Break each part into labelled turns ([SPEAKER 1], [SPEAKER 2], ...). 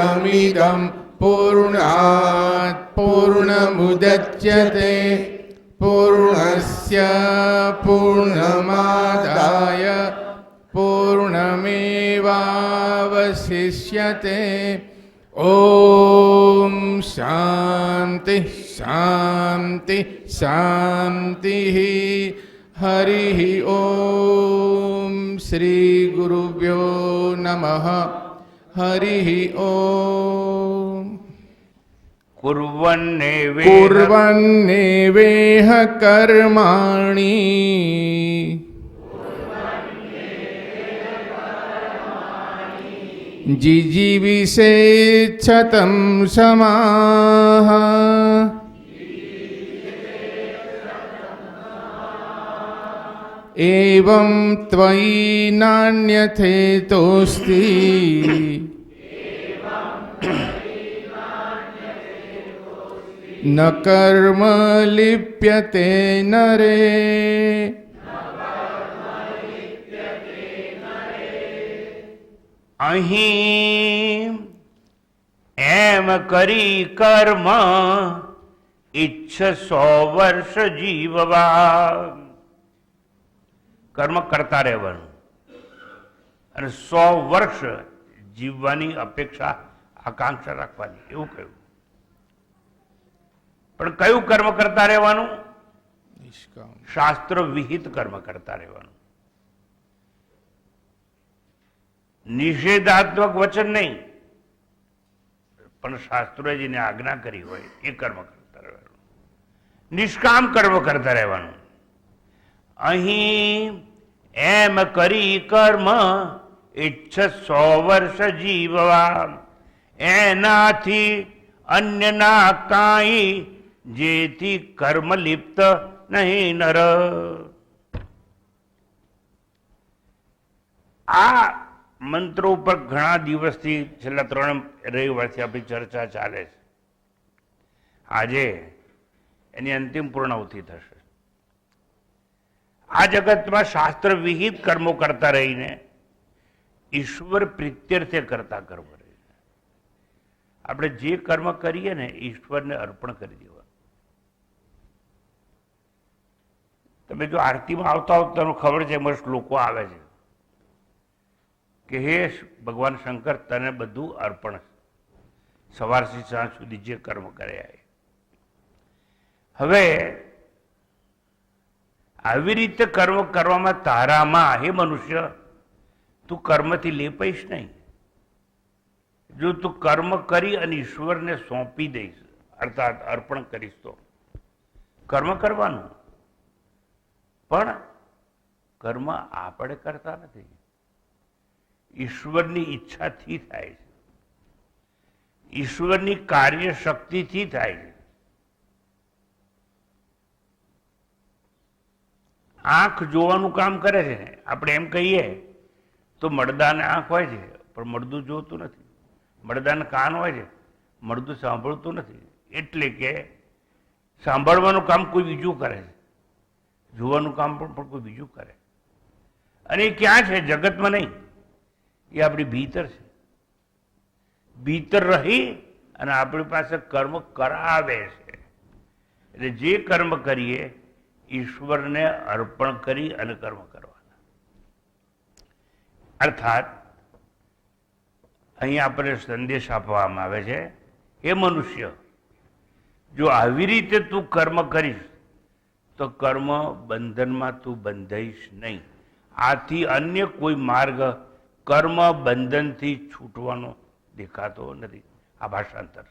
[SPEAKER 1] पूर्णमिदं पूर्णात् पूर्णमुदच्यते पूर्णस्य पूर्णमादाय पूर्णमेवावशिष्यते। ॐ शान्ति शान्ति शान्तिः। हरिः ॐ श्री गुरुभ्यो नमः। हरिः ॐ। कुर्वन्नेवेह कर्माणि जिजीविषेच्छतं समाः। एवं त्वयि नान्यथेतोऽस्ति न कर्म लिप्यते नरे।
[SPEAKER 2] અહીં એમ કરી કર્મ ઈચ્છ 100 વર્ષ જીવવા. કર્મ કરતા રહેવાનું અને 100 વર્ષ જીવવાની અપેક્ષા આકાંક્ષા રાખવાની, એવું કહ્યું. પણ કયું કર્મ કરતા રહેવાનું? શાસ્ત્ર વિહિત કર્મ કરતા રહેવાનું. નિષેધાત્મક વચન નહીં, પણ શાસ્ત્રોએ જેને આજ્ઞા કરી હોય એ કર્મ કરતા રહેવાનું. નિષ્કામ કર્મ કરતા રહેવાનું. અહીં એમ કરી કર્મ ઈચ્છ 100 વર્ષ જીવવા, એનાથી અન્યના કાંઈ જેથી કર્મ લિપ્ત નહીં નર. આ મંત્રો ઉપર ઘણા દિવસથી છેલ્લા 3 રવિવારથી આપણી ચર્ચા ચાલે છે. આજે એની અંતિમ પૂર્ણાહુતિ થશે. આ જગતમાં શાસ્ત્ર વિહિત કર્મો કરતા રહીને ઈશ્વર પ્રીત્યર્થે કરતા કર્મ રહીને આપણે જે કર્મ કરીએ ને ઈશ્વરને અર્પણ કરી દેવા. તમે જો આરતીમાં આવતા હોવ તમને ખબર છે, એમાં શ્લોકો આવે છે કે હે ભગવાન શંકર, તને બધું અર્પણ, સવારથી સાંજ સુધી જે કર્મ કર્યા. હવે આવી રીતે કર્મ કરવામાં તારામાં, હે મનુષ્ય, તું કર્મથી લેપાઈશ નહીં. જો તું કર્મ કરી અને ઈશ્વરને સોંપી દઈશ, અર્થાત અર્પણ કરીશ, તો કર્મ કરવાનું. પણ કર્મ આપણે કરતા નથી, ઈશ્વરની ઈચ્છાથી થાય છે, ઈશ્વરની કાર્ય શક્તિથી થાય છે. આંખ જોવાનું કામ કરે છે. આપણે એમ કહીએ તો મળદાને આંખ હોય છે પણ મળદું જોતું નથી, મળદાને કાન હોય છે મળદું સાંભળતું નથી. એટલે કે સાંભળવાનું કામ કોઈ બીજું કરે છે, જોવાનું કામ પણ કોઈ બીજું કરે. અને એ ક્યાં છે? જગતમાં નહીં, એ આપણી ભીતર છે. ભીતર રહી અને આપણી પાસે કર્મ કરાવે છે. એટલે જે કર્મ કરીએ ઈશ્વરને અર્પણ કરી અને કર્મ કરવાના. અર્થાત અહીં આપણે સંદેશ આપવામાં આવે છે, હે મનુષ્ય, જો આવી રીતે તું કર્મ કરીશ તો કર્મ બંધનમાં તું બંધાઈશ નહીં. આથી અન્ય કોઈ માર્ગ કર્મ બંધનથી છૂટવાનો દેખાતો નથી. આ ભાષાંતર,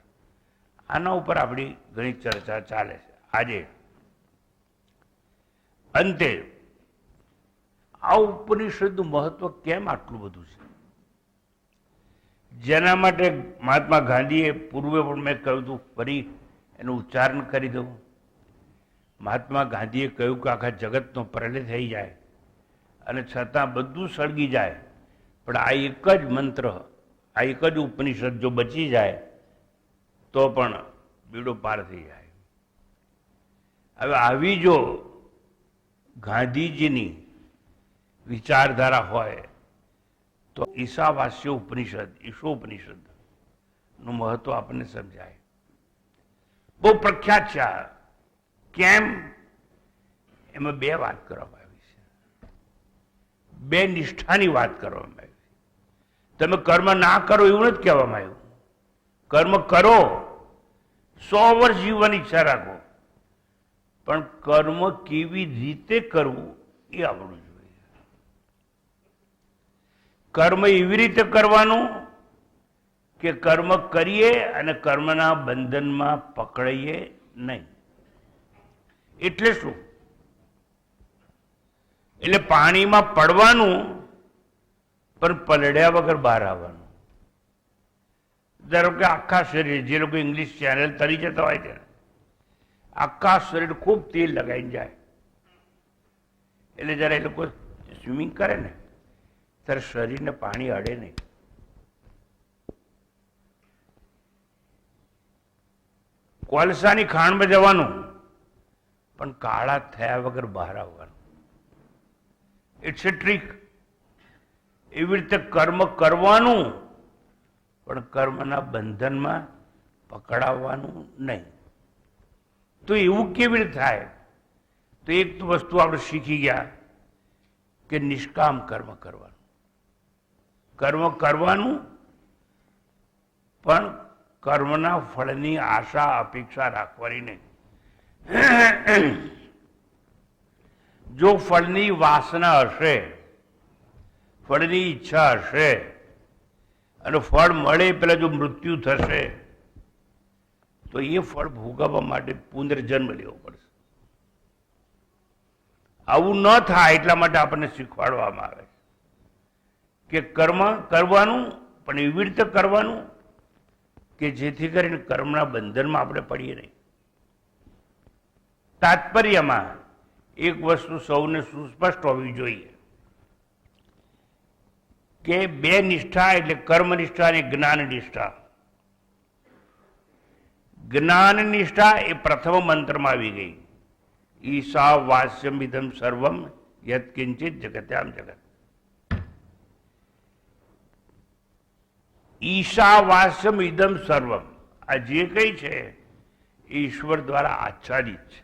[SPEAKER 2] આના ઉપર આપણી ઘણી ચર્ચા ચાલે છે. આજે અંતે આ ઉપનિષદનું મહત્વ કેમ આટલું બધું છે, જેના માટે મહાત્મા ગાંધીએ પૂર્વે પણ મેં કહ્યું હતું, ફરી એનું ઉચ્ચારણ કરી દઉં. મહાત્મા ગાંધીએ કહ્યું કે આખા જગતનો પ્રલય થઈ જાય અને છતાં બધું સળગી જાય, પણ આ એક જ મંત્ર, આ એક જ ઉપનિષદ જો બચી જાય તો પણ બીડો પાર થઈ જાય. હવે આવી જો ગાંધીજીની વિચારધારા હોય તો ઈશાવાસ્ય ઉપનિષદ, ઈશોપનિષદ નું મહત્વ આપણને સમજાય. બહુ પ્રખ્યાત છે આ. કેમ? એમાં બે વાત કરવામાં આવી છે, બે નિષ્ઠાની વાત કરવામાં આવી. તમે કર્મ ના કરો એવું નથી કહેવામાં આવ્યું. કર્મ કરો, 100 વર્ષ જીવવાની ઈચ્છા રાખો, પણ કર્મ કેવી રીતે કરવું એ આવડવું જોઈએ. કર્મ એવી રીતે કરવાનું કે કર્મ કરીએ અને કર્મના બંધનમાં પકડાઈએ નહીં. એટલે શું? એટલે પાણીમાં પડવાનું પણ પલળ્યા વગર બહાર આવવાનું. ધારો કે આખા શરીર, જે લોકો ઇંગ્લિશ ચેનલ તરી જતા હોય છે, આખા શરીર ખૂબ તેલ લગાવીને જાય, એટલે જયારે એ લોકો સ્વિમિંગ કરે ને ત્યારે શરીરને પાણી અડે નહીં. કોલસાની ખાણમાં જવાનું પણ કાળા થયા વગર બહાર આવવાનું. It's a trick. એવી રીતે કર્મ કરવાનું પણ કર્મના બંધનમાં પકડાવવાનું નહીં. તો એવું કેવી રીતે થાય? તો એક તો વસ્તુ આપણે શીખી ગયા કે નિષ્કામ કર્મ કરવાનું. કર્મ કરવાનું પણ કર્મના ફળની આશા અપેક્ષા રાખવાની નહીં. જો ફળની વાસના હશે, ફળની ઈચ્છા હશે અને ફળ મળે પેલા જો મૃત્યુ થશે તો એ ફળ ભોગવવા માટે પુનર્જન્મ લેવો પડશે. આવું ન થાય એટલા માટે આપણને શીખવાડવામાં આવે કે કર્મ કરવાનું પણ એવી રીતે કરવાનું કે જેથી કરીને કર્મના બંધનમાં આપણે પડીએ નહીં. તાત્પર્યમાં એક વસ્તુ સૌને સુસ્પષ્ટ હોવી જોઈએ કે બે નિષ્ઠા એટલે કર્મનિષ્ઠા અને જ્ઞાન નિષ્ઠા. જ્ઞાન નિષ્ઠા એ પ્રથમ મંત્રમાં આવી ગઈ. ઈશા વાસ્યમ ઇદમ સર્વમ યત્ કિંચિત જગત્યામ જગત. ઈશા વાસ્યમ ઇદમ સર્વમ, આ જે કઈ છે ઈશ્વર દ્વારા આચ્છાદિત છે.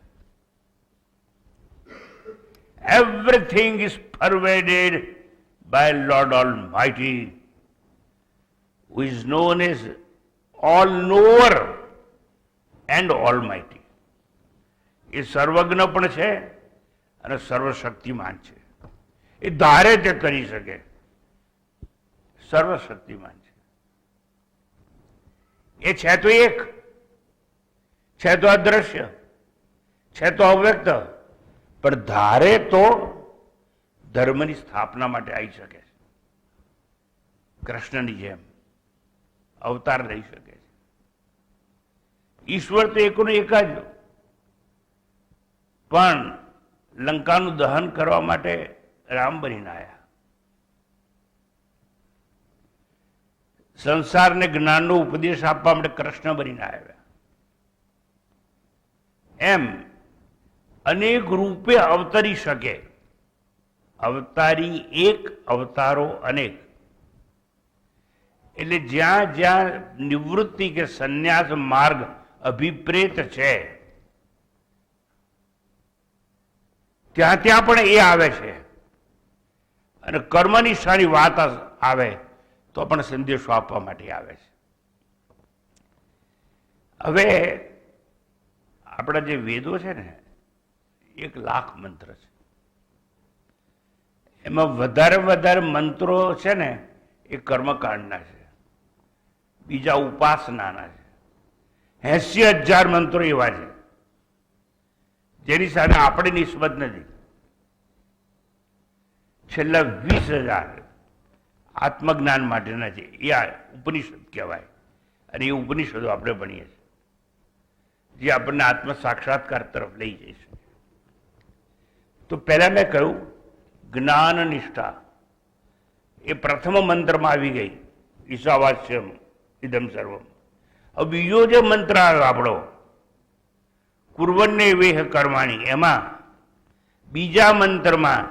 [SPEAKER 2] Everything is pervaded by Lord Almighty, who is known as All-Knower and Almighty. એ સર્વજ્ઞ પણ છે અને સર્વશક્તિમાન છે. એ ધારે તે કરી શકે, સર્વશક્તિમાન છે. એ છે તો એક, છે તો અદ્રશ્ય, છે તો અવ્યક્ત, પણ ધારે તો ધર્મની સ્થાપના માટે આવી શકે છે. કૃષ્ણની જેમ અવતાર લઈ શકે છે. ઈશ્વર તો એકનો એક જ, પણ લંકાનું દહન કરવા માટે રામ બનીને આવ્યા. સંસારને જ્ઞાનનો ઉપદેશ આપવા માટે કૃષ્ણ બનીને આવ્યા. એમ અનેક રૂપે અવતરી શકે. અવતારી એક, અવતારો અનેક. એટલે જ્યાં જ્યાં નિવૃત્તિ કે સંન્યાસ માર્ગ અભિપ્રેત છે ત્યાં ત્યાં પણ એ આવે છે. અને કર્મનિષ્ઠાની વાત આવે તો પણ સંદેશો આપવા માટે આવે છે. હવે આપણા જે વેદો છે ને 1,00,000 મંત્ર છે. એમાં વધારે મંત્રો છે ને એ કર્મકાંડના છે, બીજા ઉપાસનાના છે. 80,000 મંત્રો એવા છે જેની સાથે આપણે નિસ્બત નથી. છેલ્લા 20,000 આત્મજ્ઞાન માટેના છે. એ આ ઉપનિષદ કહેવાય અને એ ઉપનિષદો આપણે ભણીએ છીએ જે આપણને આત્મ સાક્ષાત્કાર તરફ લઈ જશે. તો પહેલા મેં કહ્યું જ્ઞાન નિષ્ઠા એ પ્રથમ મંત્રમાં આવી ગઈ. ઈશાવાસ્યમ ઇદમ સર્વમ. હવે બીજો જે મંત્ર આવ્યો આપણો કુર્વન્ને વેહ કર્માણી, એમાં બીજા મંત્રમાં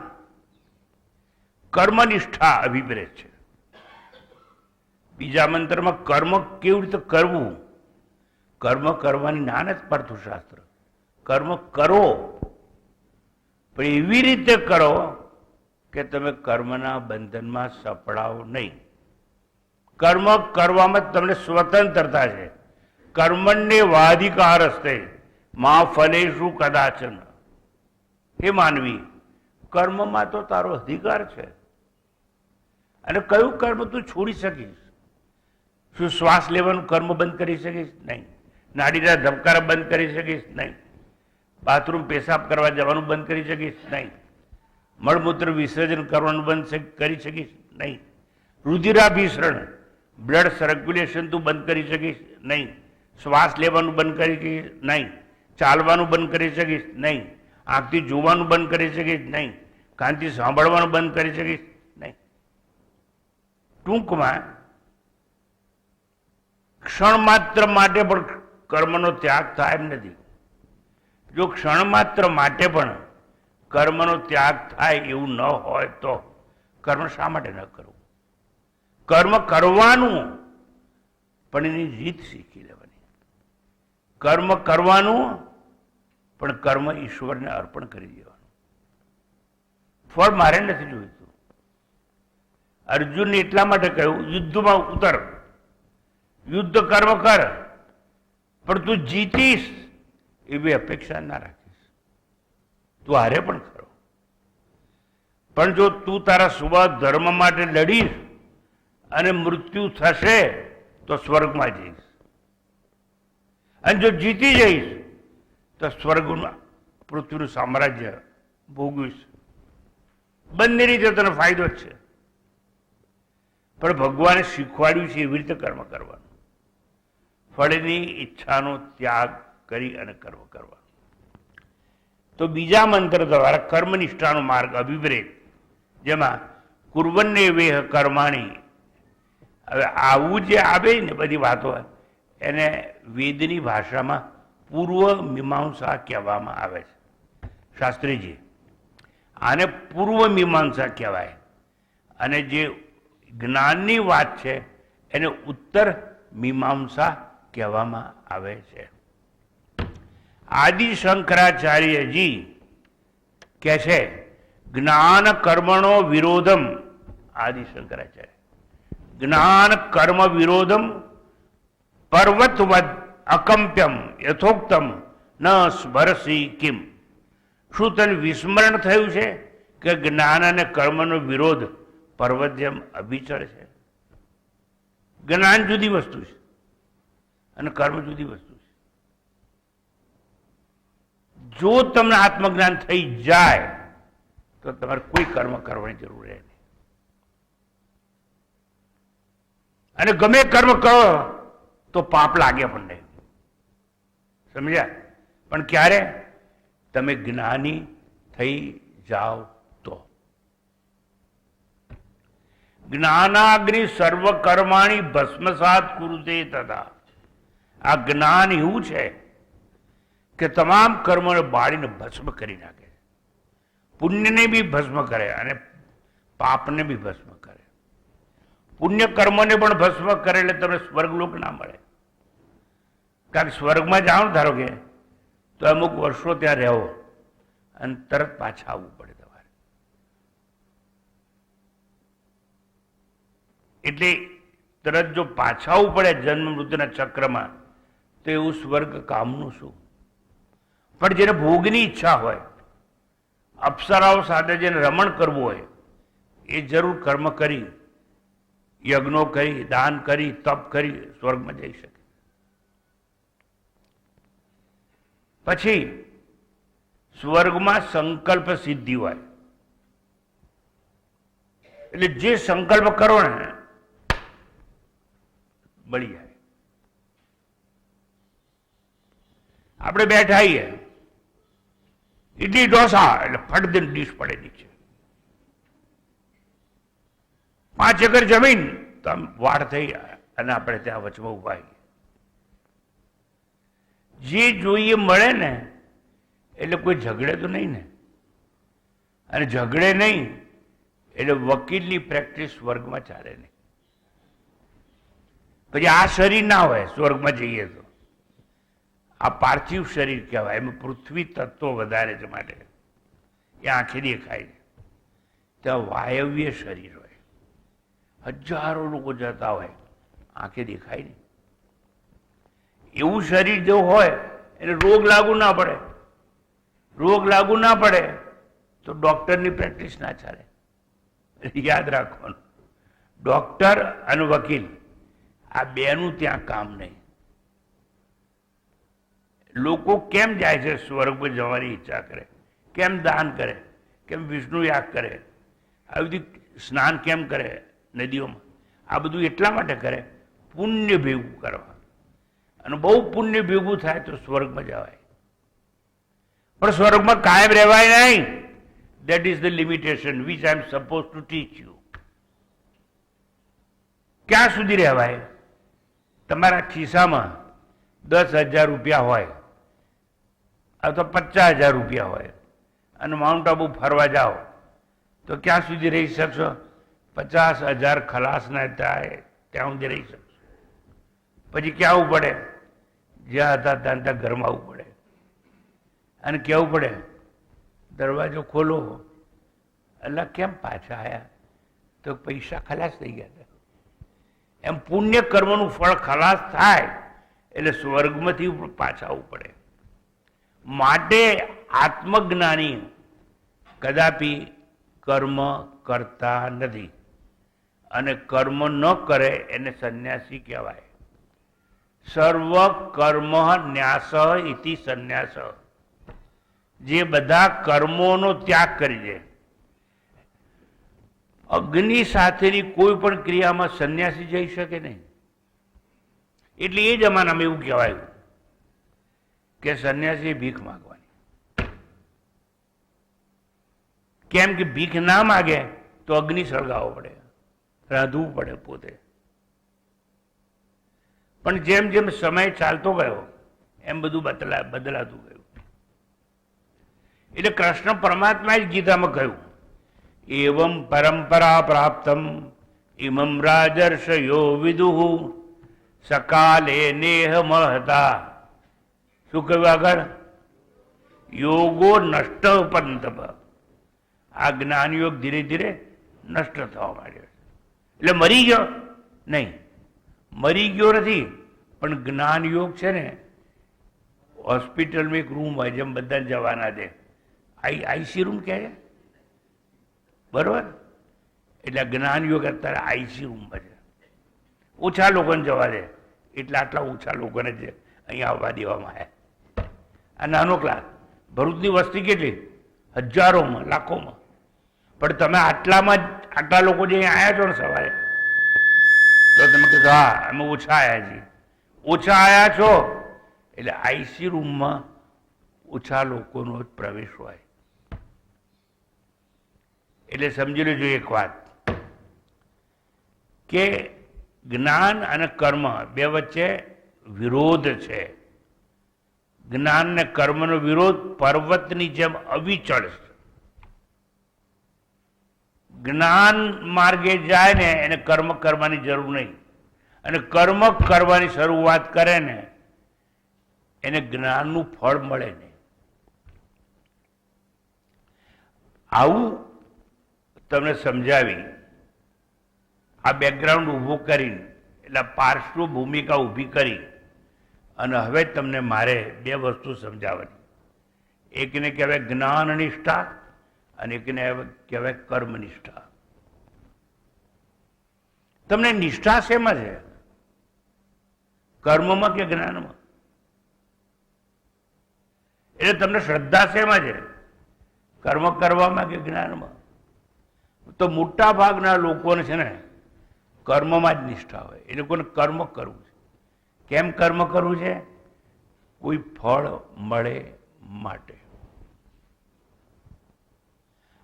[SPEAKER 2] કર્મનિષ્ઠા અભિપ્રેત છે. બીજા મંત્રમાં કર્મ કેવી રીતે કરવું, કર્મ કરવાની ના નથી પાડતું શાસ્ત્ર. કર્મ કરો પણ એવી રીતે કરો કે તમે કર્મના બંધનમાં સપડાઓ નહીં. કર્મ કરવામાં તમને સ્વતંત્રતા છે. કર્મણ્ય વાધિકાર હસ્તે મા ફલેષુ કદાચન. હે માનવી, કર્મમાં તો તારો અધિકાર છે. અને કયું કર્મ તું છોડી શકીશ? શું શ્વાસ લેવાનું કર્મ બંધ કરી શકીશ? નહીં. નાડીના ધબકારા બંધ કરી શકીશ? નહીં. બાથરૂમ પેશાબ કરવા જવાનું બંધ કરી શકીશ? નહીં. મળમૂત્ર વિસર્જન કરવાનું બંધ કરી શકીશ? નહીં. રુધિરાભિસરણ બ્લડ સર્ક્યુલેશન તું બંધ કરી શકીશ? નહીં. શ્વાસ લેવાનું બંધ કરી શકીશ? નહીં. ચાલવાનું બંધ કરી શકીશ? નહીં. આંખથી જોવાનું બંધ કરી શકીશ? નહીં. કાનથી સાંભળવાનું બંધ કરી શકીશ? નહીં. ટૂંકમાં ક્ષણ માત્ર માટે પણ કર્મનો ત્યાગ થાય એમ નથી. જો ક્ષણ માત્ર માટે પણ કર્મનો ત્યાગ થાય એવું ન હોય તો કર્મ શા માટે ન કરવું? કર્મ કરવાનું પણ એની રીત શીખી લેવાની. કર્મ કરવાનું પણ કર્મ ઈશ્વરને અર્પણ કરી દેવાનું. ફળ મારે નથી જોઈતું. અર્જુનને એટલા માટે કહ્યું યુદ્ધમાં ઉતર, યુદ્ધ કર્મ કર, પણ તું જીતીશ એવી અપેક્ષા ના રાખીશ. તું હારે પણ ખરો, પણ જો તું તારા સ્વધર્મ માટે લડીશ અને મૃત્યુ થશે તો સ્વર્ગમાં જઈશ, અને જો જીતી જઈશ તો સ્વર્ગમાં પૃથ્વીનું સામ્રાજ્ય ભોગવીશ. બંને રીતે તને ફાયદો જ છે. પણ ભગવાને શીખવાડ્યું છે એવી રીતે કર્મ કરવાનું. ફળની ઈચ્છાનો ત્યાગ કરી અને કર્મ કરવાનું. તો બીજા મંત્ર દ્વારા કર્મનિષ્ઠાનો માર્ગ અભિપ્રેત, જેમાં કુર્વન્ને વેહ કર્માણી. હવે આવું જે આવે ને બધી વાતો એને વેદની ભાષામાં પૂર્વ મીમાંસા કહેવામાં આવે છે. શાસ્ત્રીજી આને પૂર્વ મીમાંસા કહેવાય, અને જે જ્ઞાનની વાત છે એને ઉત્તર મીમાંસા કહેવામાં આવે છે. આદિ શંકરાચાર્યજી કહે છે જ્ઞાન કર્મણો વિરોધમ. આદિ શંકરાચાર્ય જ્ઞાન કર્મ વિરોધમ પર્વતવદ અકંપ્યમ યથોક્તમ ન સ્મરસી કિમ. શું તને વિસ્મરણ થયું છે કે જ્ઞાન અને કર્મનો વિરોધ પર્વત જેમ અભિચળ છે? જ્ઞાન જુદી વસ્તુ છે અને કર્મ જુદી વસ્તુ છે. જો તમને આત્મજ્ઞાન થઈ જાય તો તમારે કોઈ કર્મ કરવાની જરૂર રહે નહીં. અને ગમે કર્મ કરો તો પાપ લાગે પણ નહીં. સમજ્યા? પણ ક્યારે? તમે જ્ઞાની થઈ જાઓ તો. જ્ઞાનાગ્નિ સર્વ કર્માણી ભસ્મસાત કુરુતે તથા. આ જ્ઞાન એવું છે કે તમામ કર્મોને બાળીને ભસ્મ કરી નાખે. પુણ્યને બી ભસ્મ કરે અને પાપને બી ભસ્મ કરે. પુણ્ય કર્મને પણ ભસ્મ કરે એટલે તમને સ્વર્ગલોક ના મળે. કારણ કે સ્વર્ગમાં જાઓ ધારો કે તો અમુક વર્ષો ત્યાં રહો અને તરત પાછા આવવું પડે તમારે. એટલે તરત જો પાછા આવવું પડે જન્મ મૃત્યુના ચક્રમાં તો એવું સ્વર્ગ કામનું શું? પણ જેને ભોગની ઈચ્છા હોય, અપ્સરાઓ સાથે જેને રમણ કરવું હોય, એ જરૂર કર્મ કરી, યજ્ઞો કરી, દાન કરી, તપ કરી સ્વર્ગમાં જઈ શકે. પછી સ્વર્ગમાં સંકલ્પ સિદ્ધિ હોય. એટલે જે સંકલ્પ કરો ને બળી જાય. આપણે બેઠા આવીએ ઇડલી ઢોસા એટલે ફટ દઈને ડીશ પડે નીચે. 5 એકર જમીન તો આમ વાડ થઈ અને આપણે ત્યાં વચમાં ઉભા આવીએ. જે જોઈએ મળે ને એટલે કોઈ ઝઘડે તો નહીં ને, અને ઝઘડે નહીં એટલે વકીલની પ્રેક્ટિસ વર્ગમાં ચાલે નહીં. પછી આ શરીર ના હોય સ્વર્ગમાં જઈએ તો, આ પાર્થિવ શરીર કહેવાય. એમાં પૃથ્વી તત્વો વધારે છે, માટે એ આંખે દેખાય છે. ત્યાં વાયવ્ય શરીર હોય, હજારો લોકો જતા હોય, આંખે દેખાય નહીં. એવું શરીર જો હોય એને રોગ લાગુ ના પડે. રોગ લાગુ ના પડે તો ડોક્ટરની પ્રેક્ટિસ ના ચાલે. યાદ રાખવાનું, ડોક્ટર અને વકીલ આ બેનું ત્યાં કામ નહીં. લોકો કેમ જાય છે સ્વર્ગમાં જવાની ઈચ્છા કરે, કેમ દાન કરે, કેમ વિષ્ણુ યાગ કરે, આ બધી સ્નાન કેમ કરે નદીઓમાં, આ બધું એટલા માટે કરે પુણ્ય ભેગું કરવા. અને બહુ પુણ્ય ભેગું થાય તો સ્વર્ગમાં જવાય. પણ સ્વર્ગમાં કાયમ રહેવાય નહીં. That is the limitation which I am suppose to teach you. ક્યાં સુધી રહેવાય? તમારા ખિસ્સામાં 10,000 રૂપિયા હોય અથવા 50,000 રૂપિયા હોય અને માઉન્ટ આબુ ફરવા જાઓ તો ક્યાં સુધી રહી શકશો? 50,000 ખલાસ ના થાય ત્યાં સુધી રહી શકશો. પછી ક્યાં આવવું પડે? જ્યાં હતા ત્યાં ત્યાં ઘરમાં આવવું પડે અને કહેવું પડે દરવાજો ખોલો. એટલે કેમ પાછા આવ્યા? તો પૈસા ખલાસ થઈ ગયા હતા. એમ પુણ્ય કર્મનું ફળ ખલાસ થાય એટલે સ્વર્ગમાંથી પાછા આવવું પડે. માટે આત્મજ્ઞાની કદાપી કર્મ કરતા નથી, અને કર્મ ન કરે એને સંન્યાસી કહેવાય. સર્વ કર્મ ન્યાસ ઇતિ સંન્યાસ. જે બધા કર્મોનો ત્યાગ કરી દે, અગ્નિ સાથેની કોઈ પણ ક્રિયામાં સંન્યાસી જઈ શકે નહીં. એટલે એ જમાનામાં એવું કહેવાયું કે સંન્યાસી ભીખ માગવાની. કેમ કે ભીખ ના માગે તો અગ્નિ સળગાવવો પડે, રાંધવું પડે પોતે. પણ જેમ જેમ સમય ચાલતો ગયો એમ બધું બદલાતું ગયું. એટલે કૃષ્ણ પરમાત્માએ જ ગીતામાં કહ્યું, એવમ પરંપરા પ્રાપ્તમ ઇમમ રાજર્ષયો વિદુઃ સકાલે નેહ મહતા. શું કહ્યું આગળ? યોગો નષ્ટ પંતપ. આ જ્ઞાન યોગ ધીરે ધીરે નષ્ટ થવા માંડ્યો. એટલે મરી ગયો નહીં, મરી ગયો નથી, પણ જ્ઞાન યોગ છે ને, હોસ્પિટલમાં એક રૂમ હોય જેમ બધા જવાના છે, આઈસી રૂમ કહે છે, બરોબર? એટલે જ્ઞાન યોગ અત્યારે આઈસી રૂમમાં છે. ઓછા લોકોને જવા દે, એટલે આટલા ઓછા લોકોને જ અહીંયા આવવા દેવામાં આવ્યા. આ નાનો ક્લાસ. ભરૂચની વસ્તી કેટલી? હજારોમાં, લાખોમાં. પણ તમે આટલામાં આટલા લોકો જે અહીંયા આવ્યા છો ને સવારે, તો તમે કીધું હા અમે ઓછા આવ્યા છીએ. ઓછા આવ્યા છો એટલે આઈસી રૂમમાં ઓછા લોકોનો જ પ્રવેશ હોય. એટલે સમજી લેજો એક વાત કે જ્ઞાન અને કર્મ બે વચ્ચે વિરોધ છે. જ્ઞાન ને કર્મનો વિરોધ પર્વતની જેમ અવિચળ છે. જ્ઞાન માર્ગે જાય ને એને કર્મ કરવાની જરૂર નહીં, અને કર્મ કરવાની શરૂઆત કરે ને એને જ્ઞાનનું ફળ મળે નહીં. આવું તમને સમજાવી આ બેકગ્રાઉન્ડ ઊભું કરીને, એટલે પાર્શ્વ ભૂમિકા ઊભી કરી અને હવે તમને મારે બે વસ્તુ સમજાવવાની. એકને કહેવાય જ્ઞાન નિષ્ઠા અને એકને કહેવાય કર્મનિષ્ઠા. તમને નિષ્ઠા શેમાં છે? કર્મમાં કે જ્ઞાનમાં? એટલે તમને શ્રદ્ધા શેમાં છે? કર્મ કરવામાં કે જ્ઞાનમાં? તો મોટા ભાગના લોકોને છે ને કર્મમાં જ નિષ્ઠા હોય. એ લોકોને કર્મ કરવું છે. કેમ કર્મ કરવું છે? કોઈ ફળ મળે માટે.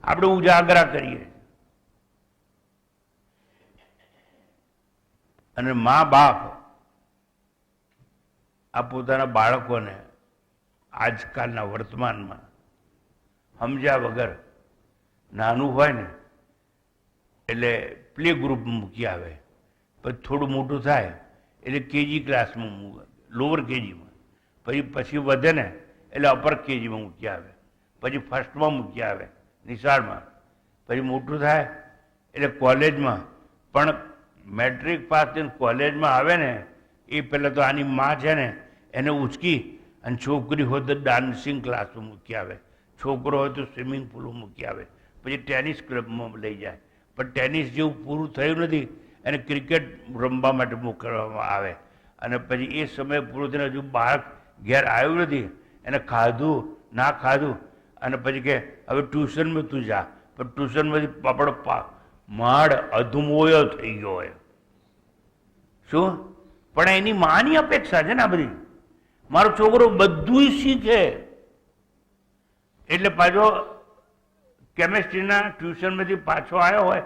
[SPEAKER 2] આપણે ઉજાગરા કરીએ અને મા બાપ આ પોતાના બાળકોને આજકાલના વર્તમાનમાં સમજ્યા વગર નાનું હોય ને એટલે પ્લે ગ્રુપ મૂકી આવે, પછી થોડું મોટું થાય એટલે કેજી ક્લાસમાં લોઅર કેજીમાં, પછી વધે ને એટલે અપર કેજીમાં મૂકી આવે, પછી ફર્સ્ટમાં મૂકી આવે નિશાળમાં, પછી મોટું થાય એટલે કોલેજમાં. પણ મેટ્રિક પાસ થઈને કોલેજમાં આવે ને એ પહેલાં તો આની માં છે ને એને ઉચકી અને છોકરી હોય તો ડાન્સિંગ ક્લાસમાં મૂકી આવે, છોકરો હોય તો સ્વિમિંગ પુલમાં મૂકી આવે, પછી ટેનિસ ક્લબમાં લઈ જાય. પણ ટેનિસ જેવું પૂરું થયું નથી, એને ક્રિકેટ રમવા માટે મોકલવામાં આવે. અને પછી એ સમય પૂરો થઈને હજુ બાળક ઘેર આવ્યું નથી, એને ખાધું ના ખાધું, અને પછી કે હવે ટ્યુશનમાં તું જા. પણ ટ્યુશનમાંથી આપણો માળ અધમોયો થઈ ગયો હોય. શું? પણ એની માની અપેક્ષા છે ને આ બધી, મારો છોકરો બધું શીખે. એટલે પાછો કેમેસ્ટ્રીના ટ્યુશનમાંથી પાછો આવ્યો હોય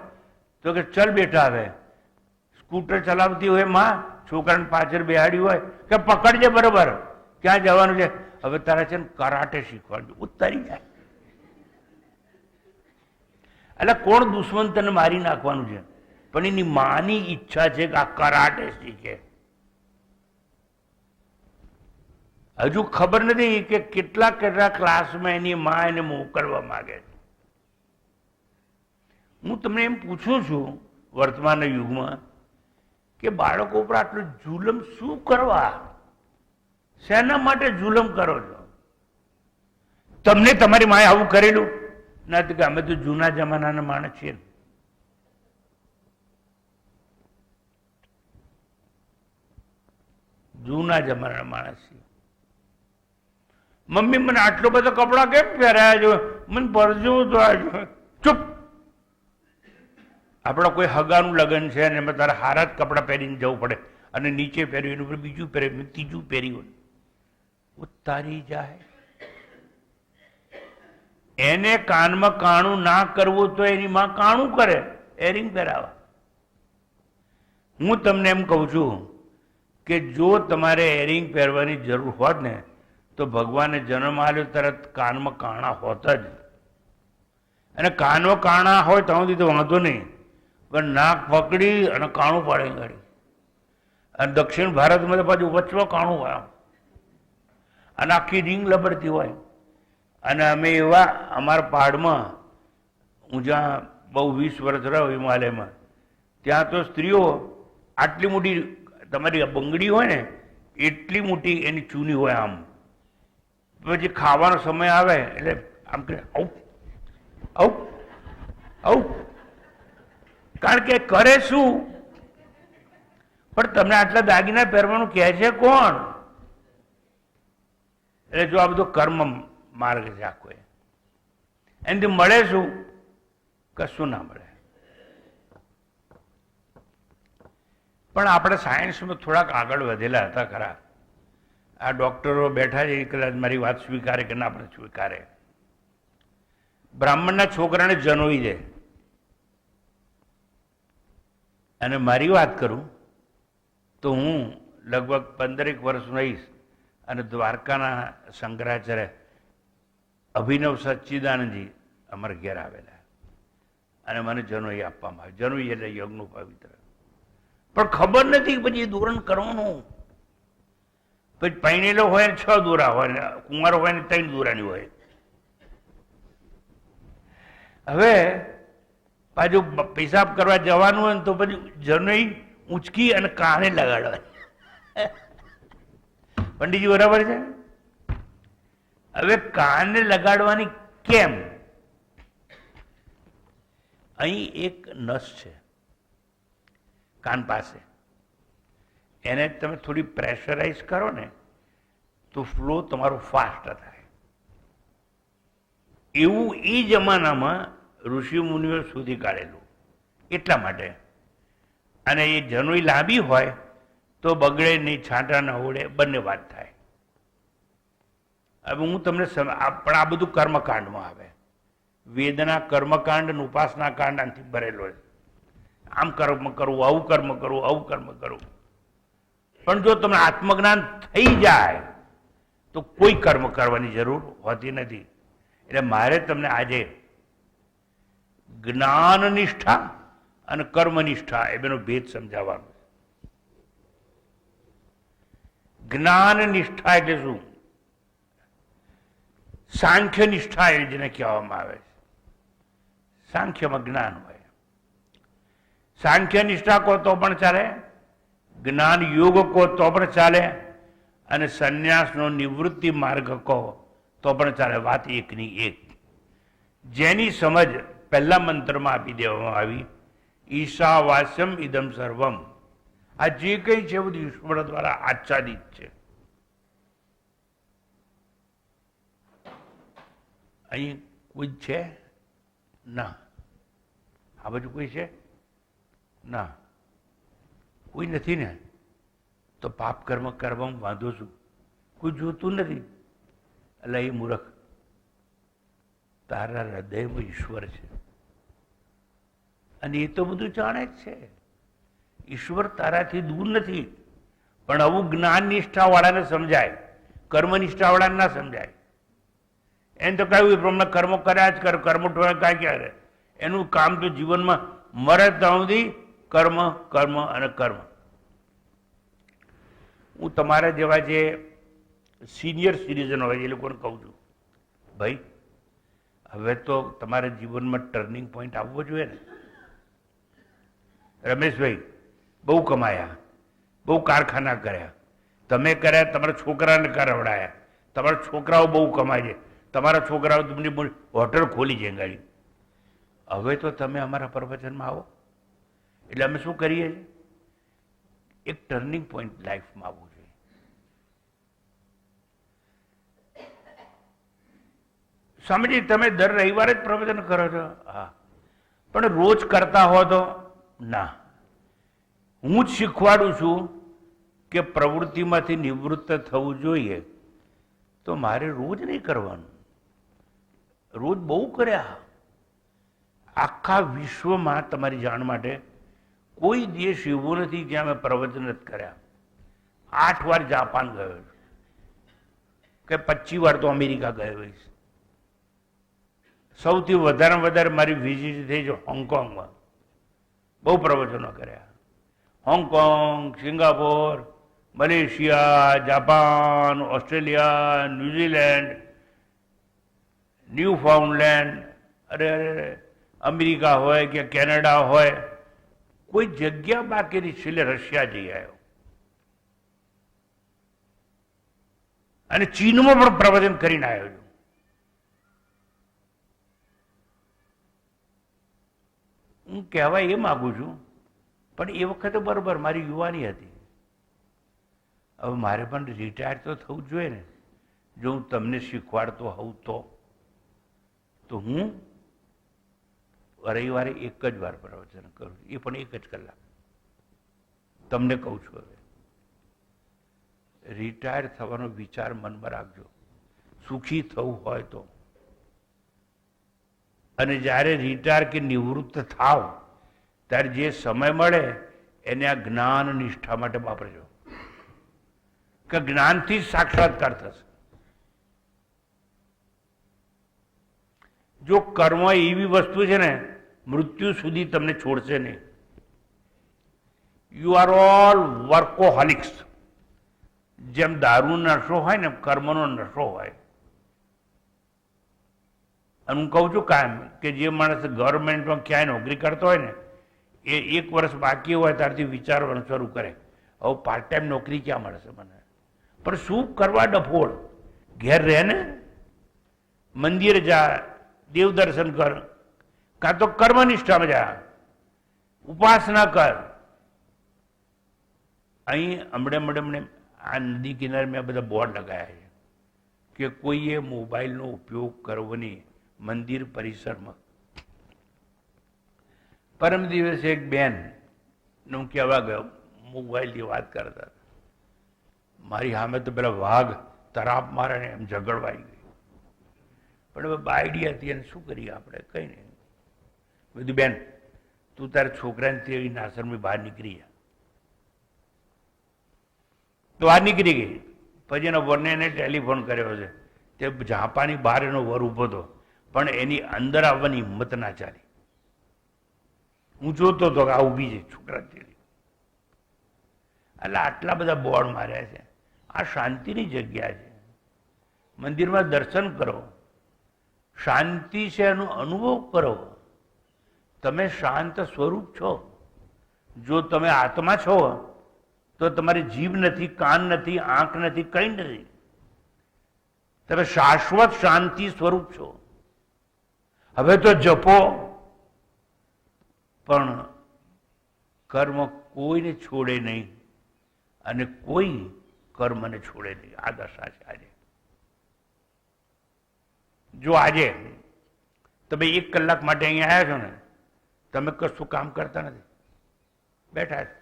[SPEAKER 2] તો કે ચલ બેટા, હવે સ્કૂટર ચલાવતી હોય માં, છોકરાને પાછળ બેહાડ્યું હોય કે પકડજે બરોબર, ક્યાં જવાનું છે, હવે તારા છે ને કરાટે શીખવાનું, ઉતારી જાય. એટલે કોણ દુશ્મન તને મારી નાખવાનું છે, પણ એની માની ઈચ્છા છે કે આ કરાટે શીખે. હજુ ખબર નથી કે કેટલા કેટલા ક્લાસમાં એની માં એને મોકલવા માંગે છે. હું તમને એમ પૂછું છું વર્તમાન યુગમાં કે બાળકો ઉપર આટલું જુલમ શું કરવા, શેના માટે જુલમ કરો છો? તમને તમારી માએ આવું કરેલું નથી કે અમે તો જૂના જમાનાના માણસ છીએ. જૂના જમાનાના માણસ છીએ. મમ્મી મને આટલો બધો કપડા કેમ પહેરાયા છો, મને પરજવું તો ચૂપ. આપણા કોઈ હગાનું લગ્ન છે અને એમાં તારે હારા જ કપડાં પહેરીને જવું પડે, અને નીચે પહેર્યું એની ઉપર બીજું પહેર્યું, ત્રીજું પહેર્યું, ઉતારી જાય. એને કાનમાં કાણું ના કરવું તો એની માં કાણું કરે, એરિંગ પહેરાવા. હું તમને એમ કહું છું કે જો તમારે એરિંગ પહેરવાની જરૂર હોત ને તો ભગવાને જન્મ આપ્યો તરત કાનમાં કાણા હોત જ. અને કાનમાં કાણા હોય તો સુધી તો વાંધો નહીં, પણ નાક પકડી અને કાણું પાડે ગાડી. અને દક્ષિણ ભારતમાં તો પાછું વચમાં કાણું હોય અને આખી રીંગ લબડતી હોય. અને અમે એવા અમારા પહાડમાં, હું જ્યાં બહુ 20 વર્ષ રહ્યો હિમાલયમાં, ત્યાં તો સ્ત્રીઓ આટલી મોટી તમારી બંગડી હોય ને એટલી મોટી એની ચૂની હોય આમ. પછી ખાવાનો સમય આવે એટલે આમ કે આવું આવું આવું, કારણ કે કરે શું? પણ તમને આટલા દાગીના પહેરવાનું કહે છે કોણ? એટલે જો આ બધો કર્મ માર્ગ છે આખો, એનાથી મળે શું? કશું ના મળે. પણ આપણે સાયન્સમાં થોડાક આગળ વધેલા હતા ખરા. આ ડોક્ટરો બેઠા છે, કદાચ મારી વાત સ્વીકારે કે ના પણ સ્વીકારે. બ્રાહ્મણના છોકરાને જનોઈ દે, અને મારી વાત કરું તો હું લગભગ 15 વર્ષ રહીશ, અને દ્વારકાના શંકરાચાર્ય અભિનવ સચ્ચિદાનંદજી અમારા ઘેર આવેલા, અને મને જનોઈ આપવામાં આવે. જનોઈ એટલે યજ્ઞનું પવિત્ર. પણ ખબર નથી પછી દોરણ કરવાનું. પછી પૈણેલો હોય ને 6 દોરા હોય ને કુંવારો હોય ને 3 દોરાની હોય. હવે પાછું પેશાબ કરવા જવાનું હોય ને તો પછી જનોઈ ઊંચકી અને કાને લગાડવા. પંડિતજી બરાબર છે? હવે કાને લગાડવાની કેમ? અહીં એક નસ છે કાન પાસે, એને તમે થોડી પ્રેશરાઇઝ કરો ને તો ફ્લો તમારો ફાસ્ટ થાય. એવું એ જમાનામાં ઋષિ મુનિઓ શોધી કાઢેલું. એટલા માટે. અને એ જનોઈ લાંબી હોય તો બગડે નહીં, છાંટા ન ઉડે, બંને વાત થાય. હવે હું તમને પણ આ બધું કર્મકાંડમાં આવે. વેદના કર્મકાંડ અને ઉપાસના કાંડ આનાથી ભરેલો છે. આમ કર્મ કરવું, આવું કર્મ કરવું, આવું કર્મ કરવું. પણ જો તમને આત્મજ્ઞાન થઈ જાય તો કોઈ કર્મ કરવાની જરૂર હોતી નથી. એટલે મારે તમને આજે જ્ઞાન નિષ્ઠા અને કર્મનિષ્ઠા એ બેનો ભેદ સમજાવવાનો. જ્ઞાન નિષ્ઠા એટલે શું? સાંખ્ય નિષ્ઠા એ જેને કહેવામાં આવે છે. સાંખ્યમાં જ્ઞાન હોય. સાંખ્ય નિષ્ઠા કહો તો પણ ચાલે, જ્ઞાન યોગ કહો તો પણ ચાલે, અને સંન્યાસનો નિવૃત્તિ માર્ગ કહો તો પણ ચાલે. વાત એકની એક. જેની સમજ પહેલા મંત્રમાં આપી દેવામાં આવી, ઈશાવાસ્યમ ઇદમ સર્વમ, આ જે કંઈ છે બધું ઈશ્વર દ્વારા આચ્છાદિત છે. અહીં કોઈ છે ના? આ બાજુ કોઈ છે ના? કોઈ નથી ને? તો પાપ કર્મ કરવામાં વાંધો શું? કોઈ જોતું નથી. એટલે એ મૂર્ખ, તારા હૃદયમાં ઈશ્વર છે અને એ તો બધું જાણે જ છે. ઈશ્વર તારાથી દૂર નથી. પણ આવું જ્ઞાન નિષ્ઠા વાળાને સમજાય, કર્મ નિષ્ઠા વાળાને ના સમજાય. એને તો કહ્યું એ પ્રમાણે કર્મો કર્યા જ કર, કર્મ કાંઈ ક્યારે? એનું કામ તો જીવનમાં મરે ત્યાં સુધી કર્મ કર્મ અને કર્મ. હું તમારા જેવા જે સિનિયર સિટીઝન હોય એ લોકોને કહું છું, ભાઈ હવે તો તમારા જીવનમાં ટર્નિંગ પોઈન્ટ આવવો જોઈએ ને. રમેશભાઈ બહુ કમાયા, બહુ કારખાના કર્યા, તમે કર્યા, તમારા છોકરાને કરાવડાયા, તમારા છોકરાઓ બહુ કમાય છે, તમારા છોકરાઓ તમને હોટલ ખોલી છે ગાડી. હવે તો તમે અમારા પ્રવચનમાં આવો એટલે અમે શું કરીએ છીએ? એક ટર્નિંગ પોઈન્ટ લાઈફમાં આવવું જોઈએ. સમજી, તમે દર રવિવારે જ પ્રવચન કરો છો, હા, પણ રોજ કરતા હો તો ના. હું જ શીખવાડું છું કે પ્રવૃત્તિમાંથી નિવૃત્ત થવું જોઈએ, તો મારે રોજ નહીં કરવાનું. રોજ બહુ કર્યા. આખા વિશ્વમાં તમારી જાણ માટે કોઈ દેશ એવો નથી જ્યાં મેં પ્રવચન નથી કર્યા. 8 વાર જાપાન ગયો છું, કે 25 વાર તો અમેરિકા ગયો હોઈશ. સૌથી વધારે મારી વિઝિટ થઈ છે હોંગકોંગમાં, બહુ પ્રવચનો કર્યા. Hong Kong, Singapore, Malaysia, Japan, Australia, New Zealand, Newfoundland, અરે અમેરિકા હોય કે કેનેડા હોય, કોઈ જગ્યા બાકી નહીં. છેલ્લે રશિયા જઈ આવ્યો અને ચીનમાં પણ પ્રવચન કરીને આવ્યો છું. હું કહેવા એ માગું છું, પણ એ વખતે બરોબર મારી યુવાની હતી. હવે મારે પણ રિટાયર તો થવું જ જોઈએ ને. જો હું તમને શીખવાડતો હોઉં તો હું રવિવારે એક જ વાર પ્રવચન કરું, એ પણ 1 જ કલાક. તમને કહું છું, હવે રિટાયર થવાનો વિચાર મનમાં રાખજો, સુખી થવું હોય તો. અને જ્યારે રિટાયર કે નિવૃત્ત થાવ ત્યારે જે સમય મળે એને આ જ્ઞાન નિષ્ઠા માટે વાપરજો, કે જ્ઞાનથી જ સાક્ષાત્કાર થશે. જો કર્મ એવી વસ્તુ છે ને, મૃત્યુ સુધી તમને છોડશે નહીં. You are all workaholics. જેમ દારૂનો નશો હોય ને, કર્મનો નશો હોય. અને હું કહું છું કાયમ કે જે માણસ ગવર્મેન્ટમાં ક્યાંય નોકરી કરતો હોય ને, એ 1 વર્ષ બાકી હોય ત્યારથી વિચારવાનું શરૂ કરે, હવે પાર્ટ ટાઈમ નોકરી ક્યાં મળશે મને? પણ શું કરવા ડફોળ? ઘેર રહે ને, મંદિર જા, દેવ દર્શન કર, કાં તો કર્મનિષ્ઠામાં જા, ઉપાસના કર. અહીં હમણે આ નદી કિનારે મેં બધા બોર્ડ લગાવ્યા છે કે કોઈએ મોબાઈલનો ઉપયોગ કરવો નહીં મંદિર પરિસરમાં. પરમ દિવસે એક બેન હું કહેવા ગયો, મોબાઈલની વાત કરતા, મારી સામે તો પેલા વાઘ તરાપ મારે ને એમ ઝઘડવાઈ ગઈ. પણ હવે બાયડી હતી અને શું કરીએ આપણે? કંઈ નહીં. બધું બેન તું તારા છોકરાને તેવી નાસરમાં બહાર નીકળી જા. તો બહાર નીકળી ગઈ. પછી એના વરને એને ટેલિફોન કર્યો છે. તે ઝાંપાની બહાર એનો વર ઊભો હતો, પણ એની અંદર આવવાની હિંમત ના ચાલી. હું જોતો હતો કે આ ઊભી છે છોકરા તેડી. એટલે આટલા બધા બોર્ડ માર્યા છે. આ શાંતિની જગ્યા છે. મંદિરમાં દર્શન કરો, શાંતિ છે એનો અનુભવ કરો. તમે શાંત સ્વરૂપ છો. જો તમે આત્મા છો તો તમારી જીભ નથી, કાન નથી, આંખ નથી, કંઈ નથી. તમે શાશ્વત શાંતિ સ્વરૂપ છો. હવે તો જપો, પણ કર્મ કોઈને છોડે નહીં અને કોઈ કર્મને છોડે નહીં. આ દશા છે આજે. જો આજે તમે 1 કલાક માટે અહીંયા આવ્યા છો ને, તમે કશું કામ કરતા નથી, બેઠા છો.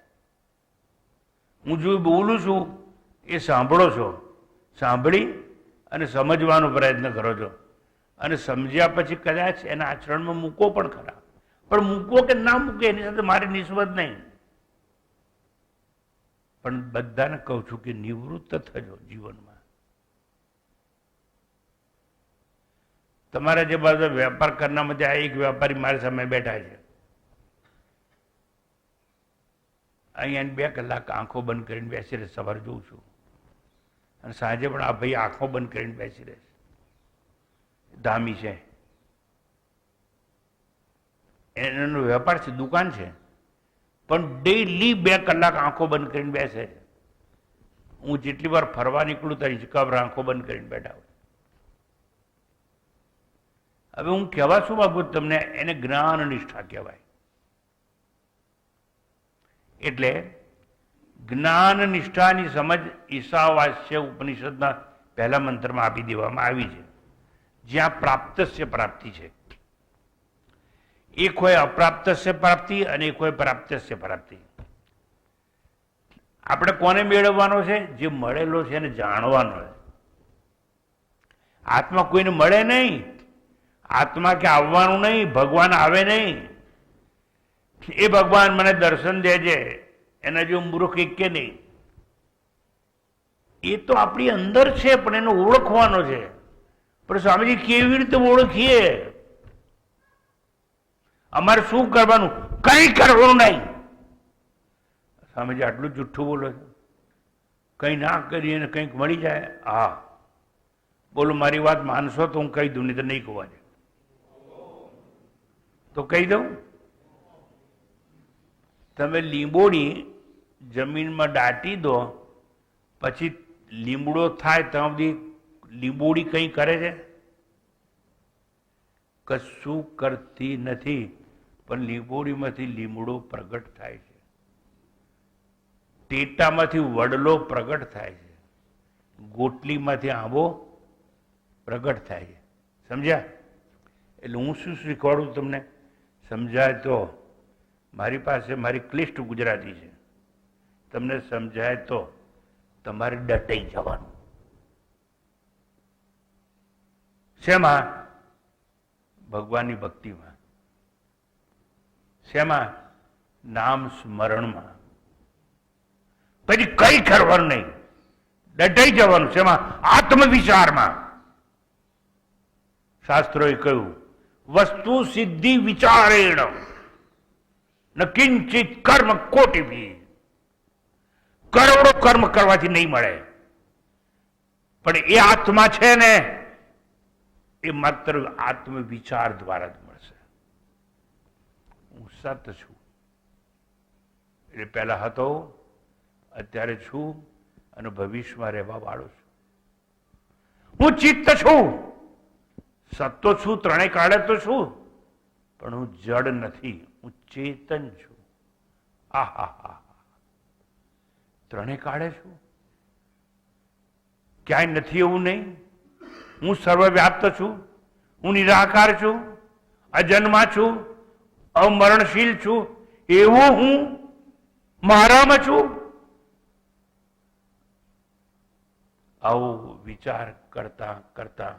[SPEAKER 2] હું જો બોલું છું એ સાંભળો છો, સાંભળી અને સમજવાનો પ્રયત્ન કરો છો, અને સમજ્યા પછી કદાચ એના આચરણમાં મૂકો પણ ખરા. પણ મૂકો કે ના મૂકે એની સાથે મારી નિસ્બત નહીં. પણ બધાને કહું છું કે નિવૃત્ત થજો જીવનમાં. તમારા જે બધા વેપાર કરનારમાંથી આ એક વેપારી મારી સામે બેઠા છે. અહીંયા 2 કલાક આંખો બંધ કરીને બેસી રહે. સવારે જોઉં છું અને સાંજે પણ આ ભાઈ આંખો બંધ કરીને બેસી રહે છે. ધામી છે, એનો વેપાર છે, દુકાન છે, પણ ડેઈલી 2 કલાક આંખો બંધ કરીને બેસે છે. હું જેટલી વાર ફરવા નીકળું તારી હિચકાભર આંખો બંધ કરીને બેઠા હોય. હવે હું કહેવા શું માંગુ તમને, એને જ્ઞાન નિષ્ઠા કહેવાય. એટલે જ્ઞાન નિષ્ઠાની સમજ ઈશાવાસ્ય ઉપનિષદના પહેલા મંત્રમાં આપી દેવામાં આવી છે. જ્યાં પ્રાપ્તસ્ય પ્રાપ્તિ છે. એક હોય અપ્રાપ્તસ્ય પ્રાપ્તિ અને એક હોય પ્રાપ્તસ્ય પ્રાપ્તિ. આપણે કોને મેળવવાનો છે? જે મળેલો છે એને જાણવાનો છે. આત્મા કોઈને મળે નહીં. આત્મા કે આવવાનું નહીં, ભગવાન આવે નહીં. એ ભગવાન મને દર્શન દેજે, એના જો મૂર્ખ એક કે નહીં. એ તો આપણી અંદર છે, પણ એને ઓળખવાનો છે. પણ સ્વામીજી કેવી રીતે ઓળખીએ? અમારે શું કરવાનું? કંઈ કરવાનું નહીં. સ્વામીજી આટલું જુઠ્ઠું બોલો છો. કંઈ ના કરીએ ને કંઈક મળી જાય. હા બોલો, મારી વાત માનશો તો હું કહી દઉં, નહીં તો નહીં કહું. આજે તો કહી દઉં. તમે લીંબોડી જમીનમાં દાટી દો, પછી લીમડો થાય ત્યાં સુધી લીંબોડી કંઈ કરે છે? કશું કરતી નથી. પણ લીંબોડીમાંથી લીમડો પ્રગટ થાય છે. ટેટામાંથી વડલો પ્રગટ થાય છે. ગોટલીમાંથી આંબો પ્રગટ થાય છે. સમજ્યા? એટલે હું શું શીખવાડું તમને? સમજાય તો. મારી પાસે મારી ક્લિષ્ટ ગુજરાતી છે. તમને સમજાય તો તમારે ડટાઈ જવાનું. શેમાં? ભગવાનની ભક્તિમાં. શેમાં? નામ સ્મરણમાં. પછી કઈ કરવાનું નહીં, ડટાઈ જવાનું. શેમાં? આત્મવિચારમાં. શાસ્ત્રોએ કહ્યું, વસ્તુ સિદ્ધિ વિચારેણ ન કિંચિત કર્મ કોટિભી. કરોડો કર્મ કરવાથી નહીં મળે, પણ એ આત્મા છે ને એ માત્ર આત્મવિચાર દ્વારા જ મળશે. હું સત છું એટલે પહેલા હતો, અત્યારે છું અને ભવિષ્યમાં રહેવા વાળો છું. હું ચિત્ત છું, સત્તો છું, ત્રણેય કાળે તો છું, પણ હું જડ નથી, હું ચેતન છું. આહા, ત્રણેય કાળે છું, ક્યાંય નથી એવું નહીં. હું સર્વવ્યાપ્ત છું, હું નિરાકાર છું, અજન્મા છું, અમરણશીલ છું. એવું હું મારામાં છું. આવો વિચાર કરતા કરતા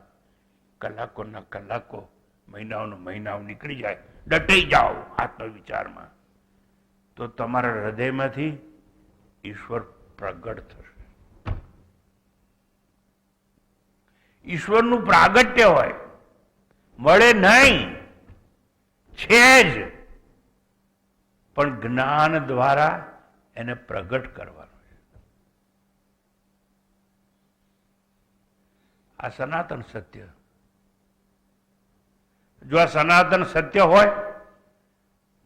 [SPEAKER 2] કલાકોના કલાકો, મહિનાઓના મહિનાઓ નીકળી જાય. ડટાઈ જાઓ આત્મવિચારમાં, તો તમારા હૃદયમાંથી ઈશ્વર પ્રગટ થશે. ઈશ્વરનું પ્રાગટ્ય હોય, મળે નહીં, છે જ, પણ જ્ઞાન દ્વારા એને પ્રગટ કરવાનું છે. આ સનાતન સત્ય. જો આ સનાતન સત્ય હોય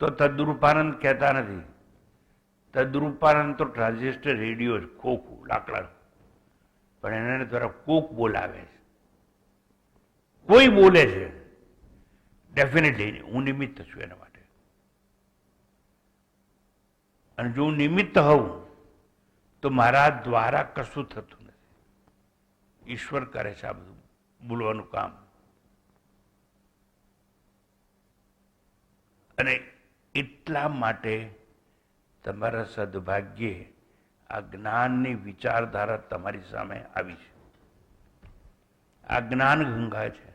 [SPEAKER 2] તો તદ્રૂપાનંદ કહેતા નથી. તદ્રૂપાનંદ તો ટ્રાન્ઝિસ્ટર રેડિયો જ, ખોખું લાકડાનું, પણ એને દ્વારા કોક બોલાવે છે, કોઈ બોલે છે. ડેફિનેટલી હું નિમિત્ત છું એના માટે. અને જો હું નિમિત્ત હોઉં તો મારા દ્વારા કશું થતું નથી. ઈશ્વર કરે છે આ બધું બોલવાનું કામ. અને એટલા માટે તમારા સદભાગ્યે આ જ્ઞાનની વિચારધારા તમારી સામે આવી છે. આ જ્ઞાન ગંગા છે.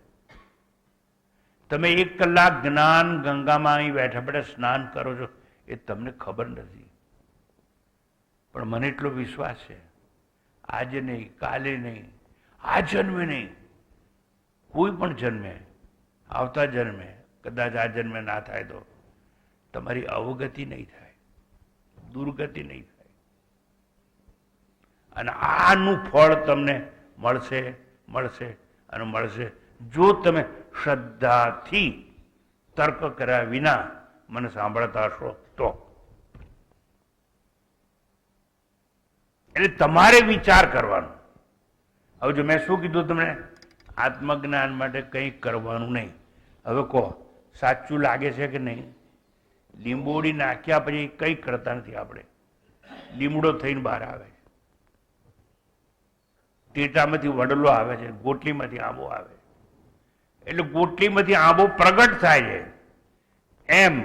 [SPEAKER 2] તમે 1 કલાક જ્ઞાન ગંગામાં અહીં બેઠા બેઠા સ્નાન કરો છો એ તમને ખબર નથી. પણ મને એટલો વિશ્વાસ છે, આજે નહીં, કાલે નહીં, આ જન્મે નહીં, કોઈ પણ જન્મે, આવતા જન્મે, કદાચ આ જન્મે ના થાય તો તમારી અવગતિ નહીં થાય, દુર્ગતિ નહીં થાય. અને આનું ફળ તમને મળશે, મળશે અને મળશે જો તમે શ્રદ્ધાથી તર્ક કર્યા વિના મને સાંભળતા હશો તો. એટલે તમારે વિચાર કરવાનો. હવે જો મેં શું કીધું તમને, આત્મજ્ઞાન માટે કંઈ કરવાનું નહીં. હવે કહો સાચું લાગે છે કે નહીં? લીંબોડી નાખ્યા પછી કંઈ કરતા નથી આપણે. લીમડો થઈને બહાર આવે છે, ટેટામાંથી વડલો આવે છે, ગોટલીમાંથી આંબો આવે. એટલે ગોટલીમાંથી આંબો પ્રગટ થાય છે. એમ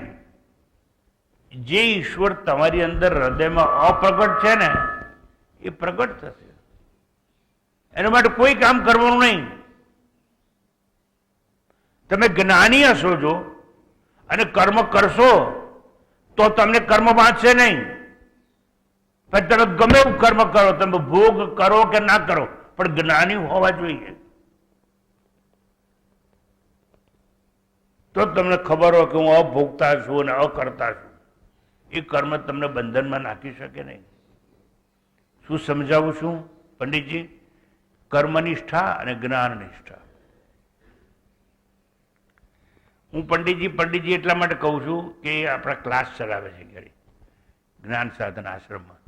[SPEAKER 2] જે ઈશ્વર તમારી અંદર હૃદયમાં અપ્રગટ છે ને એ પ્રગટ થશે. એના માટે કોઈ કામ કરવાનું નહીં. તમે જ્ઞાની હશો જો અને કર્મ કરશો તો તમને કર્મ બાંધશે નહીં. પછી તમે ગમે એવું કર્મ કરો, તમે ભોગ કરો કે ના કરો, પણ જ્ઞાની હોવા જોઈએ. તો તમને ખબર હોય કે હું અભોગતા છું અને અકર્તા છું. એ કર્મ તમને બંધનમાં નાખી શકે નહીં. શું સમજાવું છું પંડિતજી? કર્મનિષ્ઠા અને જ્ઞાન નિષ્ઠા. હું પંડિતજી એટલા માટે કહું છું કે આપણા ક્લાસ ચલાવે છે ઘરે જ્ઞાન સાધન આશ્રમમાં.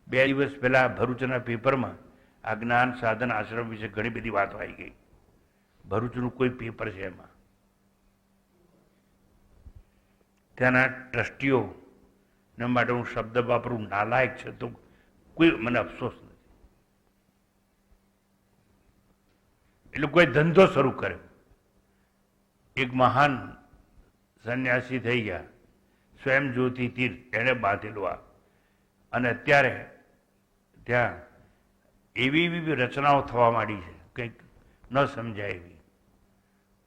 [SPEAKER 2] 2 દિવસ પહેલા ભરૂચના પેપરમાં આ જ્ઞાન સાધન આશ્રમ વિશે ઘણી બધી વાતો આવી ગઈ. ભરૂચનું કોઈ પેપર છે, એમાં ત્યાંના ટ્રસ્ટીઓ માટે હું શબ્દ વાપરું નાલાયક છે તો કોઈ મને અફસોસ નથી. એટલે કોઈ ધંધો શરૂ કર્યો. એક મહાન સંન્યાસી થઈ ગયા, સ્વયં જ્યોતિ તીર્થ, એણે બાંધેલું આ. અને અત્યારે ત્યાં એવી એવી રચનાઓ થવા માંડી છે કંઈક ન સમજાય એવી.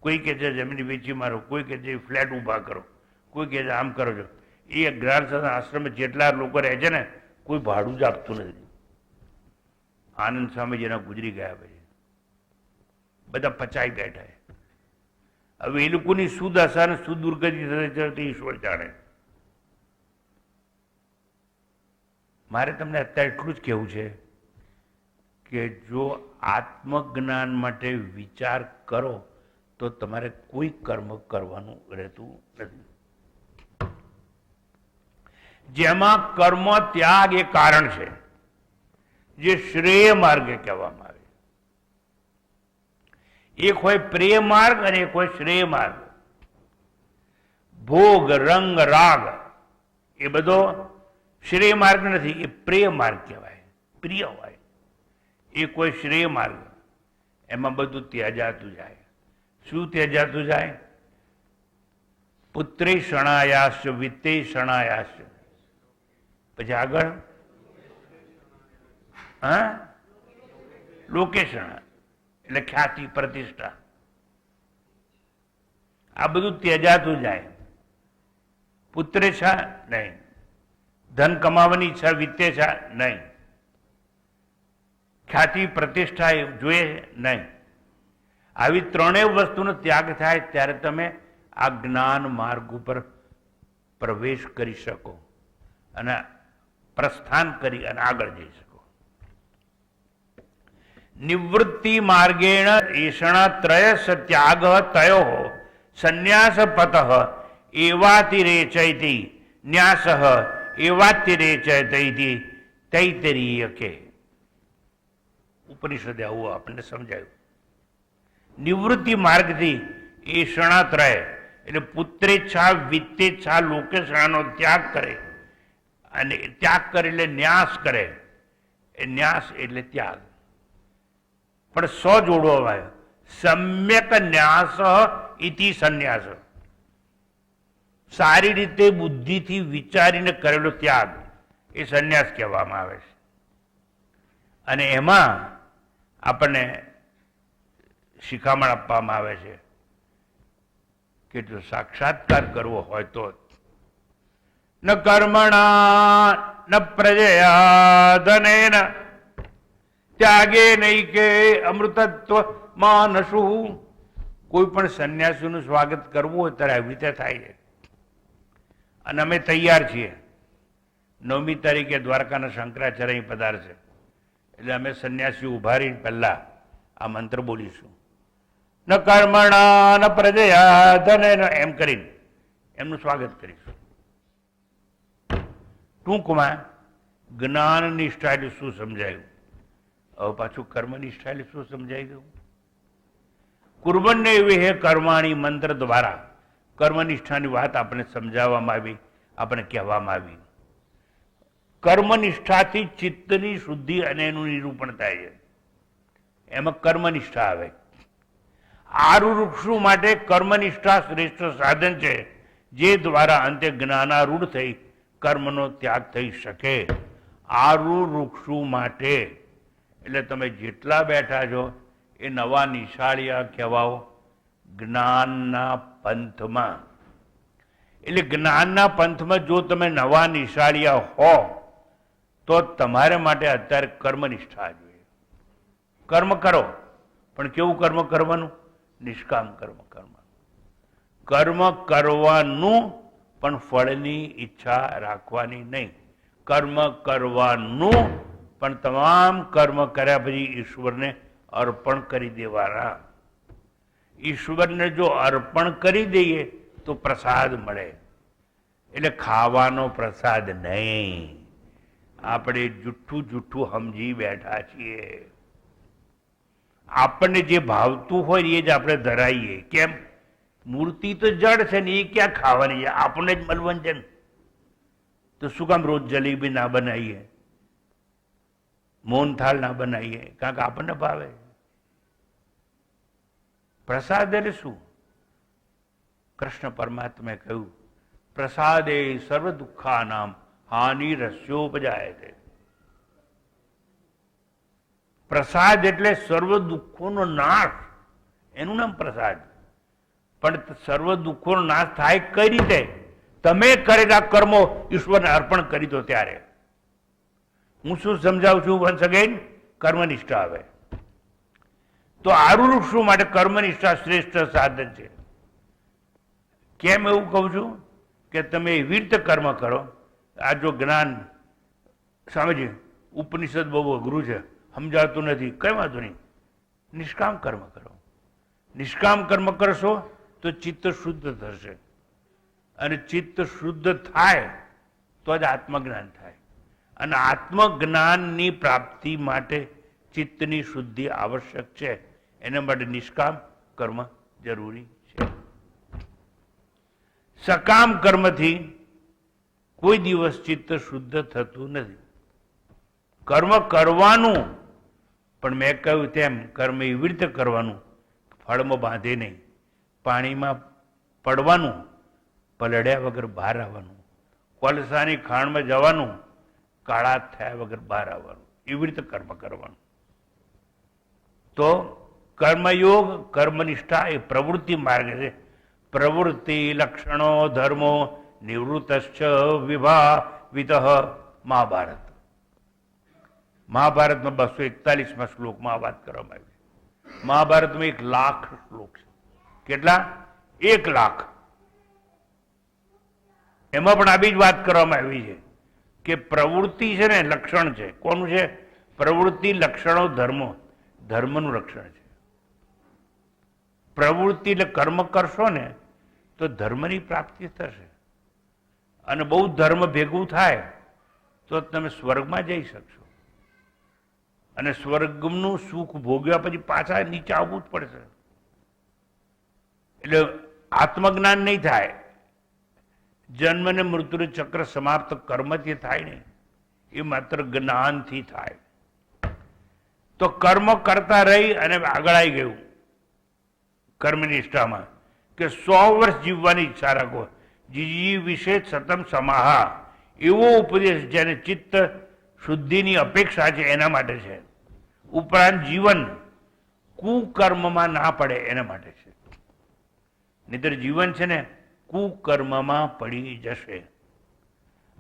[SPEAKER 2] કોઈ કે છે જમીન વેચી મારો, કોઈ કે છે ફ્લેટ ઊભા કરો, કોઈ કે છે આમ કરો છો. એ જ્ઞાન સાધન આશ્રમ જેટલા લોકો રહે છે ને કોઈ ભાડું જ આપતું નથી. આનંદ સ્વામીજીના ગુજરી ગયા પછી બધા પચાઈ બેઠા. હવે એ લોકોની શું દશા અને શું દુર્ગતિ થશે ઈશ્વર જાણે. મારે તમને અત્યારે એટલું જ કહેવું છે કે જો આત્મજ્ઞાન માટે વિચાર કરો તો તમારે કોઈ કર્મ કરવાનું રહેતું નથી. જેમાં કર્મ ત્યાગ એ કારણ છે, જે શ્રેય માર્ગે કહેવામાં આવે. એક હોય પ્રેય માર્ગ અને એક હોય શ્રેય માર્ગ. ભોગ, રંગ, રાગ એ બધો શ્રેય માર્ગ નથી, એ પ્રેય માર્ગ કહેવાય. પ્રિય હોય એ કોઈ શ્રેય માર્ગ. એમાં બધું ત્યજાતું જાય. શું ત્યજાતું જાય? પુત્રે શણાયાશ્ચ વિત્તે શણાયાશ્ચ. પછી આગળ હા લોકેશન એટલે ખ્યાતિ, પ્રતિષ્ઠા. આ બધું ત્યજાતું જાય. પુત્રેચ્છા નહીં, ધન કમાવાની ઈચ્છા વિત્તેચ્છા નહીં, ખ્યાતિ પ્રતિષ્ઠા એ જોઈએ નહીં. આવી ત્રણેય વસ્તુનો ત્યાગ થાય ત્યારે તમે આ જ્ઞાન માર્ગ ઉપર પ્રવેશ કરી શકો અને પ્રસ્થાન કરી અને આગળ જઈ શકો. નિવૃત્તિ માર્ગેણ એષણત્રયસ્ય ત્યાગ તયો સંન્યાસ પતઃ એવાતિરેચયતિ ન્યાસ એવાતિરેચયતિ તૈતરીયકે. ઉપનિષદે આવું આપણને સમજાયું. નિવૃત્તિ માર્ગથી એષણાત્રય એટલે પુત્રેચ્છા વિત્તેચ્છા લોકેચ્છાનો ત્યાગ કરે, અને ત્યાગ કરે એટલે ન્યાસ કરે. એ ન્યાસ એટલે ત્યાગ, પણ જોડવામાં આવ્યો. સમ્યક ન્યાસ ઇતિ સંન્યાસ. સારી રીતે બુદ્ધિથી વિચારીને કરેલો ત્યાગ એ સંન્યાસ કહેવામાં આવે છે. અને એમાં આપણને શિખામણ આપવામાં આવે છે કે જો સાક્ષાત્કાર કરવો હોય તો ન કર્મણા ન પ્રજયા ધનેન ત્યાગે નહીં કે અમૃતત્વ માનસુ. કોઈ પણ સંન્યાસીનું સ્વાગત કરવું હોય ત્યારે આવી રીતે થાય છે. અને અમે તૈયાર છીએ. 9મી તારીખે દ્વારકાના શંકરાચાર્ય અહીં પધારશે, એટલે અમે સંન્યાસી ઉભા રહીને પહેલા આ મંત્ર બોલીશું. ન કર્મણા ન પ્રજયા ધનેન, એમ કરીને એમનું સ્વાગત કરીશું. ટૂંકમાં જ્ઞાન નિષ્ઠા એટલે શું સમજાયું, હવે પાછું કર્મ નિષ્ઠા એટલે શું સમજાઈ ગયું. કુર્બન્ને વિહે કર્માણી મંત્ર દ્વારા કર્મનિષ્ઠાની વાત આપણે સમજાવવામાં આવી, આપણે કહેવામાં આવી. કર્મનિષ્ઠાથી ચિત્તની શુદ્ધિ અને એનું નિરૂપણ થાય છે, એમાં કર્મનિષ્ઠા આવે. આરુવૃક્ષો માટે કર્મનિષ્ઠા શ્રેષ્ઠ સાધન છે, જે દ્વારા અંતે જ્ઞાનારૂઢ થઈ કર્મનો ત્યાગ થઈ શકે. આરુવૃક્ષો માટે એટલે તમે જેટલા બેઠા છો એ નવા નિશાળિયા કહેવાઓ જ્ઞાનના પંથમાં. એટલે જ્ઞાનના પંથમાં જો તમે નવા નિશાળિયા હો તો તમારે માટે અત્યારે કર્મનિષ્ઠા જોઈએ. કર્મ કરો, પણ કેવું કર્મ કરવાનું? નિષ્કામ કર્મ કરવાનું. કર્મ કરવાનું પણ ફળની ઈચ્છા રાખવાની નહીં. કર્મ કરવાનું પણ તમામ કર્મ કર્યા પછી ઈશ્વરને અર્પણ કરી દેવાના. ઈશ્વરને જો અર્પણ કરી દઈએ તો પ્રસાદ મળે. એટલે ખાવાનો પ્રસાદ નહીં. આપણે જુઠ્ઠું સમજી બેઠા છીએ. આપણને જે ભાવતું હોય એ જ આપણે ધરાઈએ. કેમ? મૂર્તિ તો જડ છે ને, એ ક્યાં ખાવાની છે? આપણને જ મળવાનું છે ને. તો શું કામ રોજ જલેબી ના બનાવીએ, મોહનથાળ ના બનાવીએ? કારણ કે આપણને ભાવે. પ્રસાદ એટલે શું? કૃષ્ણ પરમાત્માએ કહ્યું, પ્રસાદે સર્વ દુઃખાનામ હાનિ રસ્યોપજાય છે. પ્રસાદ એટલે સર્વ દુઃખોનો નાશ, એનું નામ પ્રસાદ. પણ સર્વ દુઃખોનો નાશ થાય કઈ રીતે? તમે કરેલા કર્મો ઈશ્વરને અર્પણ કરી દો ત્યારે. હું શું સમજાવું છું? વન્સ અગેન, કર્મનિષ્ઠા આવે. તો આરુવૃક્ષો માટે કર્મનિષ્ઠા શ્રેષ્ઠ સાધન છે. કેમ એવું કહું છું? કે તમે એવી રીતે કર્મ કરો. આ જો જ્ઞાન સમજે, ઉપનિષદ બહુ અઘરું છે, સમજાતું નથી, કઈ વાંધો નહીં. નિષ્કામ કર્મ કરો. નિષ્કામ કર્મ કરશો તો ચિત્ત શુદ્ધ થશે, અને ચિત્ત શુદ્ધ થાય તો જ આત્મજ્ઞાન થાય. અને આત્મજ્ઞાનની પ્રાપ્તિ માટે ચિત્તની શુદ્ધિ આવશ્યક છે. એના માટે નિષ્કામ કર્મ જરૂરી છે. સકામ કર્મથી કોઈ દિવસ ચિત્ત શુદ્ધ થતું નથી. કર્મ કરવાનું, પણ મેં કહ્યું તેમ કર્મ એવી રીતે કરવાનું, ફળમાં બાંધે નહીં. પાણીમાં પડવાનું, પલળ્યા વગર બહાર આવવાનું. કોલસાની ખાણમાં જવાનું, કાળા થયા વગર બહાર આવવાનું. એવી રીતે કર્મ કરવાનું. તો કર્મયોગ, કર્મનિષ્ઠા એ પ્રવૃત્તિ માર્ગ છે. પ્રવૃત્તિ લક્ષણો ધર્મો નિવૃત્તશ્ચ વિભાવિત. મહાભારત. મહાભારતમાં 241માં શ્લોકમાં વાત કરવામાં આવી. મહાભારતમાં 1,00,000 શ્લોક છે. કેટલા? 1,00,000. એમાં પણ આવી જ વાત કરવામાં આવી છે કે પ્રવૃત્તિ છે ને લક્ષણ છે. કોનું છે? પ્રવૃત્તિ લક્ષણો ધર્મો. ધર્મનું રક્ષણ છે. પ્રવૃત્તિ એટલે કર્મ કરશો ને તો ધર્મની પ્રાપ્તિ થશે, અને બહુ ધર્મ ભેગું થાય તો તમે સ્વર્ગમાં જઈ શકશો, અને સ્વર્ગનું સુખ ભોગવ્યા પછી પાછા નીચે આવવું જ પડશે. એટલે આત્મજ્ઞાન નહીં થાય, જન્મ ને મૃત્યુનું ચક્ર સમાપ્ત કર્મથી થાય નહીં, એ માત્ર જ્ઞાનથી થાય. તો કર્મ કરતા રહી અને આગળ આવી ગયું કર્મનિષ્ઠામાં કે 100 વર્ષ જીવવાની ઈચ્છા રાખો, જીજી વિશે સતમ સમાહા, એવો ઉપદેશ જેને ચિત્ત શુદ્ધિની અપેક્ષા છે એના માટે છે. ઉપરાંત જીવન કુકર્મમાં ના પડે એના માટે છે. નહીતર જીવન છે ને કુકર્મમાં પડી જશે,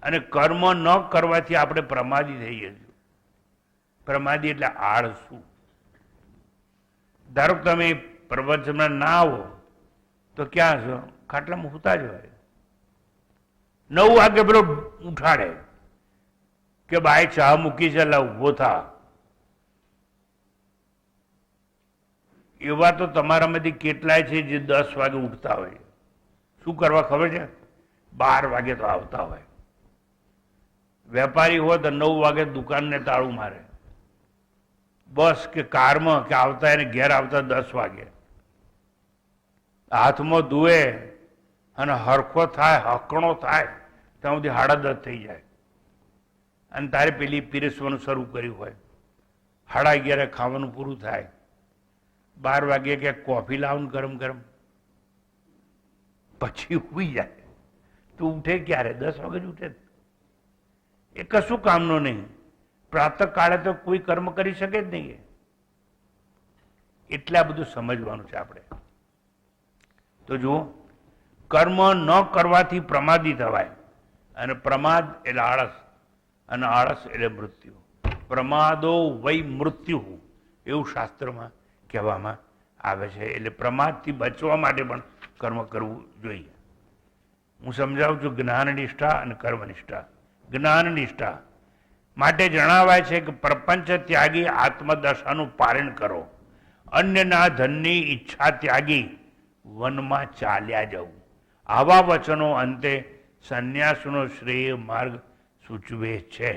[SPEAKER 2] અને કર્મ ન કરવાથી આપણે પ્રમાદી થઈ જશું. પ્રમાદી એટલે આળસુ. ધારો કે તમે પ્રવચનમાં ના આવો તો ક્યાં છો? ખાટલામાં સૂતા જ હોય. 9 વાગે પેલો ઉઠાડે કે બાય ચા મૂકી છે, લા ઉભો થા. એવા તો તમારામાંથી કેટલાય છે જે 10 વાગે ઉઠતા હોય. શું કરવા ખબર છે? 12 વાગે તો આવતા હોય. વેપારી હોય તો 9 વાગે દુકાનને તાળું મારે, બસ કે કારમાં કે આવતા એને ઘેર આવતા 10 વાગે. હાથમાં ધુએ અને હરખો થાય, હકણો થાય ત્યાં સુધી 10:30 થઈ જાય, અને તારે પેલી પીરસવાનું શરૂ કર્યું હોય. 11:30 ખાવાનું પૂરું થાય. 12 વાગે કે કોફી લાવું ગરમ ગરમ, પછી ઉઈ જાય. તું ઉઠે ક્યારે? 10 વાગે જ ઉઠે. એ કશું કામનો નહીં. પ્રાતઃ કાળે તો કોઈ કર્મ કરી શકે જ નહીં. એટલે આ બધું સમજવાનું છે આપણે. તો જુઓ, કર્મ ન કરવાથી પ્રમાદી થવાય, અને પ્રમાદ એટલે આળસ, અને આળસ એટલે મૃત્યુ. પ્રમાદો વૈ મૃત્યુ એવું શાસ્ત્રમાં કહેવામાં આવે છે. એટલે પ્રમાદથી બચવા માટે પણ કર્મ કરવું જોઈએ. હું સમજાવું છું જ્ઞાનનિષ્ઠા અને કર્મનિષ્ઠા. જ્ઞાનનિષ્ઠા માટે જણાવાય છે કે પ્રપંચ ત્યાગી આત્મદશાનું પારણ કરો, અન્યના ધનની ઈચ્છા ત્યાગી વનમાં ચાલ્યા જવું. આવા વચનો અંતે સંન્યાસનો શ્રેય માર્ગ સૂચવે છે.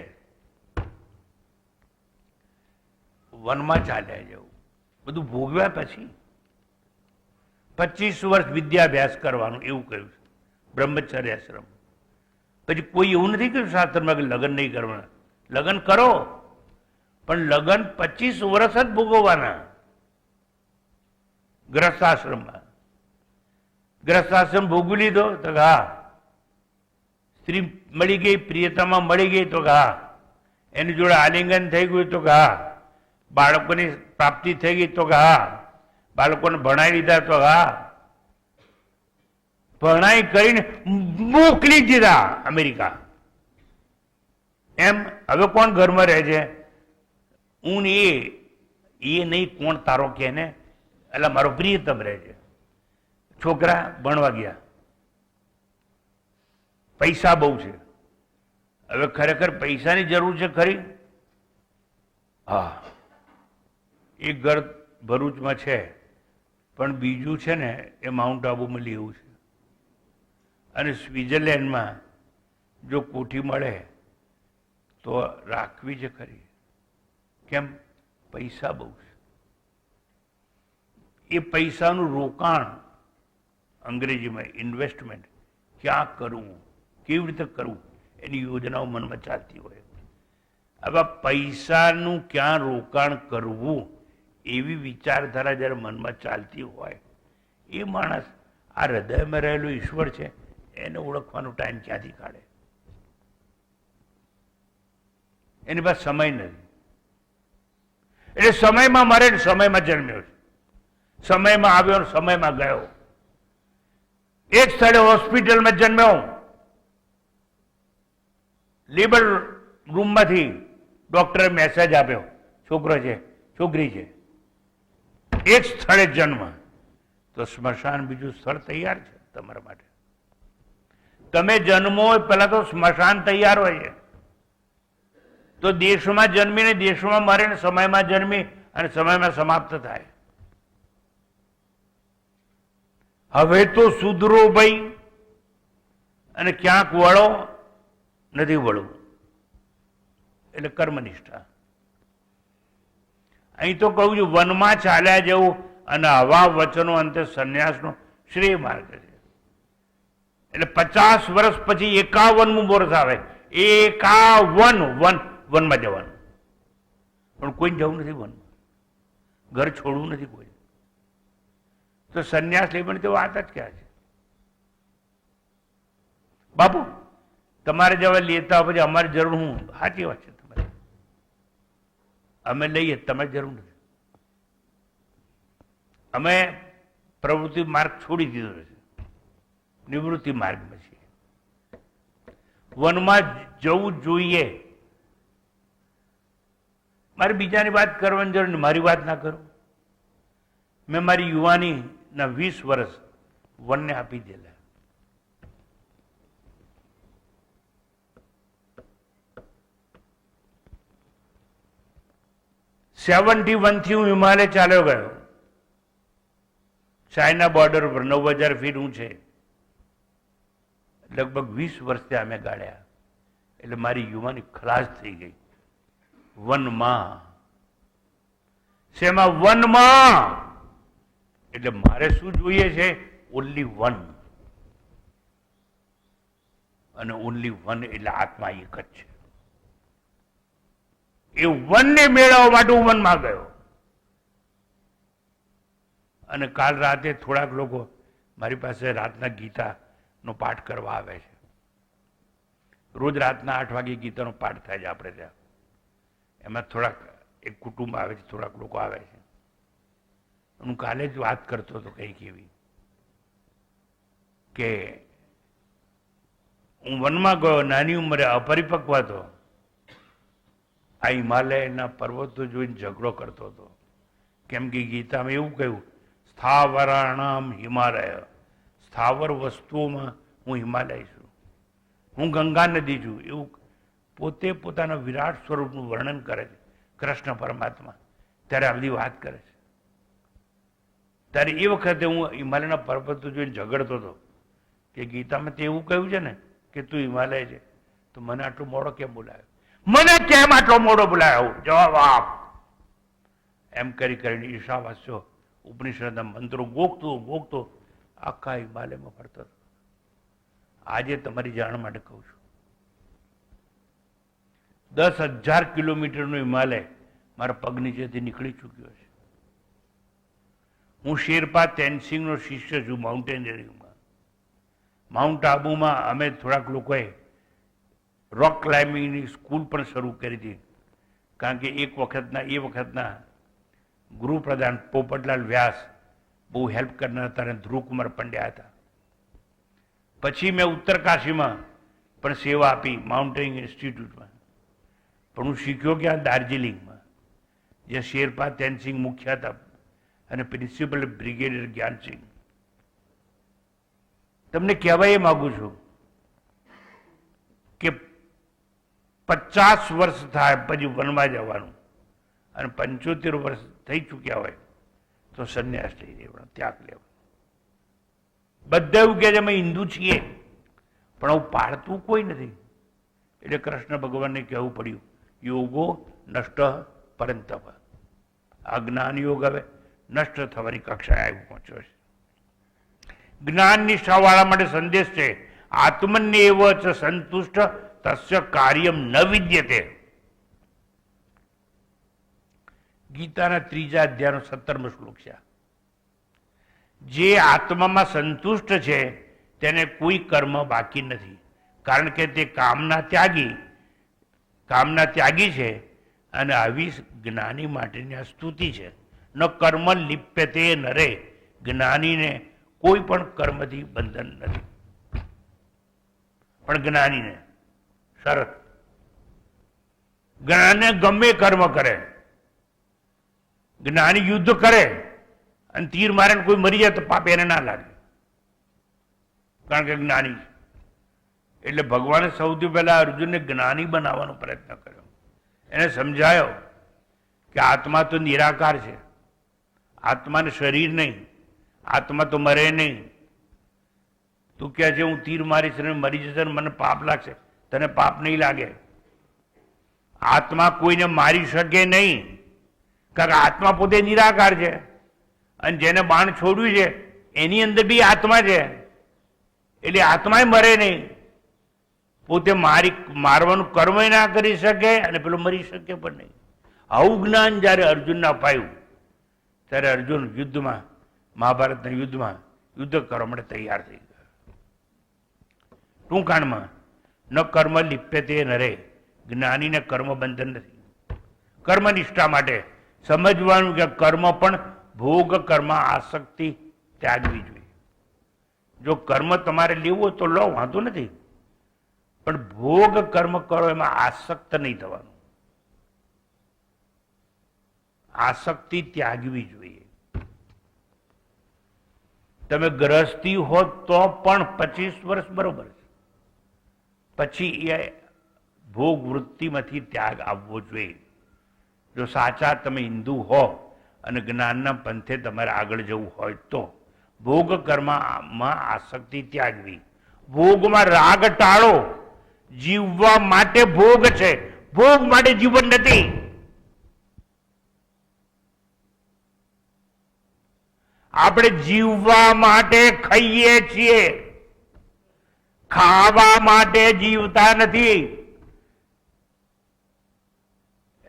[SPEAKER 2] વનમાં ચાલ્યા જવું, બધું ભોગવ્યા પછી 25 વર્ષ વિદ્યાભ્યાસ કરવાનું એવું કહ્યું છે બ્રહ્મચર્ય આશ્રમ. પછી કોઈ એવું નથી કહ્યું શાસ્ત્રમાં કે લગ્ન નહીં કરવાના. લગ્ન કરો, પણ લગ્ન 25 વર્ષ જ ભોગવવાના. ગ્રસ્તાશ્રમમાં ગ્રસ્તાશ્રમ ભોગવી લીધો તો હા, સ્ત્રી મળી ગઈ, પ્રિયતામાં મળી ગઈ તો હા, એની જોડે આલિંગન થઈ ગયું તો હા, બાળકોની પ્રાપ્તિ થઈ ગઈ તો હા, બાળકોને ભણાવી લીધા તો હા, ભણાઈ કરીને મોકલી દીધા અમેરિકા. એમ હવે કોણ ઘરમાં રહે છે? હું ને એ નહીં, કોણ તારો કે ને, એટલે મારો પ્રિયતમ રહે છે. છોકરા ભણવા ગયા, પૈસા બહુ છે. હવે ખરેખર પૈસાની જરૂર છે ખરી? હા, એક ઘર ભરૂચમાં છે, પણ બીજું છે ને એ માઉન્ટ આબુમાં લેવું છે, અને સ્વિટ્ઝરલેન્ડમાં જો કોઠી મળે તો રાખવી છે ખરી. કેમ? પૈસા બહુ છે. એ પૈસાનું રોકાણ, અંગ્રેજીમાં ઇન્વેસ્ટમેન્ટ, ક્યાં કરવું, કેવી રીતે કરવું, એની યોજનાઓ મનમાં ચાલતી હોય. હવે પૈસાનું ક્યાં રોકાણ કરવું એવી વિચારધારા જ્યારે મનમાં ચાલતી હોય, એ માણસ આ હૃદયમાં રહેલો ઈશ્વર છે એને ઓળખવાનો ટાઈમ ક્યાંથી કાઢે? એની પાસે સમય નથી. એટલે સમયમાં મરે ને સમયમાં જન્મ્યો છે, સમયમાં આવ્યો ને સમયમાં ગયો. એક સ્થળે હોસ્પિટલમાં જન્મ્યો, લેબર રૂમમાંથી ડોક્ટરે મેસેજ આપ્યો, છોકરો છે, છોકરી છે. એક સ્થળે જન્મ, તો સ્મશાન બીજું સ્થળ તૈયાર છે તમારા માટે. તમે જન્મો પહેલા તો સ્મશાન તૈયાર હોય છે. તો દેશમાં જન્મીને દેશમાં મરે ને સમયમાં જન્મી અને સમયમાં સમાપ્ત થાય. હવે તો સુધરો ભાઈ અને ક્યાંક વળો, નથી વળવું. એટલે કર્મનિષ્ઠા. અહીં તો કહું છું, વનમાં ચાલ્યા જવું અને હવા વચનો અંતે સંન્યાસનો શ્રેય માર્ગ છે. એટલે 50 વર્ષ પછી 51મું વર્ષ આવે, 51 વનમાં જવાનું. પણ કોઈ જવું નથી વનમાં, ઘર છોડવું નથી કોઈ. તો સંન્યાસ લઈ પણ તે વાત જ ક્યાં છે બાપુ? તમારે જવા લેતા પછી અમારી જરૂર હું? સાચી વાત છે તમારી, અમે લઈએ, તમારી જરૂર નથી. અમે પ્રવૃત્તિ માર્ગ છોડી દીધો છે, નિવૃત્તિ માર્ગમાં છીએ. વનમાં જવું જોઈએ. મારે બીજાની વાત કરવાની જરૂર નહીં, મારી વાત ના કરું. મેં મારી યુવાનીના 20 વર્ષ વનને આપી દેલા. થી હું હિમાલય ચાલ્યો ગયો. ચાઇના બોર્ડર પર 9000 ફીટ ઊંચે. લગભગ 20 વર્ષ ત્યાં અમે ગાળ્યા. એટલે મારી યુવાની ખલાસ થઈ ગઈ વનમાં. શેમાં? વનમાં. એટલે મારે શું જોઈએ છે? Only one. અને ઓનલી વન એટલે આત્મા એક જ છે. એ વનને મેળવવા માટે હું વનમાં ગયો. અને કાલ રાતે થોડાક લોકો મારી પાસે રાતના ગીતાનો પાઠ કરવા આવે છે. રોજ રાતના 8 વાગે ગીતાનો પાઠ થાય છે આપણે ત્યાં. એમાં થોડાક એક કુટુંબ આવે છે, થોડાક લોકો આવે છે. હું કાલે જ વાત કરતો હતો કંઈક એવી કે હું વનમાં ગયો, નાની ઉંમરે, અપરિપક્વ હતો. આ હિમાલયના પર્વતો જોઈને ઝઘડો કરતો હતો. કેમ કે ગીતામાં એવું કહ્યું, સ્થાવરાણામ હિમાલય, સ્થાવર વસ્તુઓમાં હું હિમાલય છું, હું ગંગા નદી છું. એવું પોતે પોતાના વિરાટ સ્વરૂપનું વર્ણન કરે છે કૃષ્ણ પરમાત્મા. ત્યારે આ બધી વાત કરે છે. ત્યારે એ વખતે હું હિમાલયના પર્વતો જોઈને ઝઘડતો હતો કે ગીતામાં તે એવું કહ્યું છે ને કે તું હિમાલય છે, તો મને આટલો મોડો કેમ બોલાયો? મને કેમ આટલો મોડો બોલાયો? જવાબ આપ. એમ કરીને ઈશાવાસ્યો ઉપનિષદના મંત્રો ગોખતો આખા હિમાલયમાં ફરતો હતો. આજે તમારી જાણ માટે કહું છું, 10,000 કિલોમીટરનો હિમાલય મારા પગ નીચેથી નીકળી ચૂક્યો છે. હું શેરપા તેનસિંગનો શિષ્ય છું માઉન્ટેનિયરિંગમાં. માઉન્ટ આબુમાં અમે થોડાક લોકોએ રોક ક્લાઇમ્બિંગની સ્કૂલ પણ શરૂ કરી હતી. કારણ કે એ વખતના ગૃહપ્રધાન પોપટલાલ વ્યાસ બહુ હેલ્પ કરનાર હતા અને ધ્રુવકુમાર પંડ્યા હતા. પછી મેં ઉત્તરકાશીમાં પણ સેવા આપી માઉન્ટેનિંગ ઇન્સ્ટિટ્યૂટમાં. પણ હું શીખ્યો ક્યાં? દાર્જિલિંગમાં, જ્યાં શેરપા તેનસિંગ મુખ્ય હતા અને પ્રિન્સિપલ બ્રિગેડિયર જ્ઞાનસિંહ. તમને કહેવા એ માગું છું કે 50 વર્ષ થાય પછી વનમાં જવાનું અને 75 વર્ષ થઈ ચૂક્યા હોય તો સંન્યાસ લઈ લેવાનો, ત્યાગ લેવાનો. બધા એવું કહે છે અમે હિન્દુ છીએ, પણ આવું પાળતું કોઈ નથી. એટલે કૃષ્ણ ભગવાનને કહેવું પડ્યું, યોગો નષ્ટ પરંતપ. આ જ્ઞાન યોગ હવે નષ્ટ થવાની કક્ષાએ આવી પહોંચ્યો છે. જ્ઞાન નિષ્ઠાવાળા માટે સંદેશ છે, આત્મન્યેવ ચ સંતુષ્ટ તસ્ય કાર્યમ ન વિદ્યતે. ગીતાના 3જા અધ્યાયનો 17મો શ્લોક છે. જે આત્મામાં સંતુષ્ટ છે તેને કોઈ કર્મ બાકી નથી, કારણ કે તે કામના ત્યાગી છે. અને આવી જ્ઞાની માટેની આ સ્તુતિ છે. ન કર્મ લિપ્યતે નરે. જ્ઞાનીને કોઈ પણ કર્મથી બંધન નથી. પણ જ્ઞાનીને શરત, જ્ઞાને ગમે કર્મ કરે, જ્ઞાની યુદ્ધ કરે અને તીર મારે કોઈ મરી જાય તો પાપ એને ના લાગે, કારણ કે જ્ઞાની છે. એટલે ભગવાને સૌથી પહેલા અર્જુનને જ્ઞાની બનાવવાનો પ્રયત્ન કર્યો. એને સમજાયો કે આત્મા તો નિરાકાર છે, આત્માને શરીર નહીં, આત્મા તો મરે નહીં. તું કહે છે હું તીર મારીશ અને મરી જશે ને મને પાપ લાગશે, તને પાપ નહીં લાગે. આત્મા કોઈને મારી શકે નહીં, કારણ કે આત્મા પોતે નિરાકાર છે. અને જેને બાણ છોડ્યું છે એની અંદર બી આત્મા છે, એટલે આત્માય મરે નહીં. પોતે મારવાનું કર્મ ના કરી શકે અને પેલો મરી શકે પણ નહીં. આવું જ્ઞાન જયારે અર્જુનને અપાયું ત્યારે અર્જુન યુદ્ધમાં, મહાભારતના યુદ્ધમાં યુદ્ધ કરવા માટે તૈયાર થઈ ગયા. ટૂંકાણમાં ન કર્મ લિપ્યતે નરે, જ્ઞાનીને કર્મ બંધન નથી. કર્મનિષ્ઠા માટે સમજવાનું કે કર્મ પણ ભોગ કર્મ આસક્તિ ત્યાગવી જોઈએ. જો કર્મ તમારે લેવું હોય તો લો, વાંધો નથી, પણ ભોગ કર્મ કરો એમાં આસક્ત નહીં થવાનું. આસક્તિ ત્યાગવી જોઈએ. તમે ગ્રહસ્થી હો તો પણ 25 વર્ષ બરોબર છે, પછી એ ભોગ વૃત્તિમાંથી ત્યાગ આવવો જોઈએ. જો સાચા તમે હિન્દુ હો અને જ્ઞાનના પંથે તમારે આગળ જવું હોય તો ભોગ કર્મમાં આસક્તિ ત્યાગવી. ભોગમાં રાગ ટાળો. જીવવા માટે ભોગ છે, ભોગ માટે જીવન નથી. આપણે જીવવા માટે ખાઈએ છીએ, ખાવા માટે જીવતા નથી.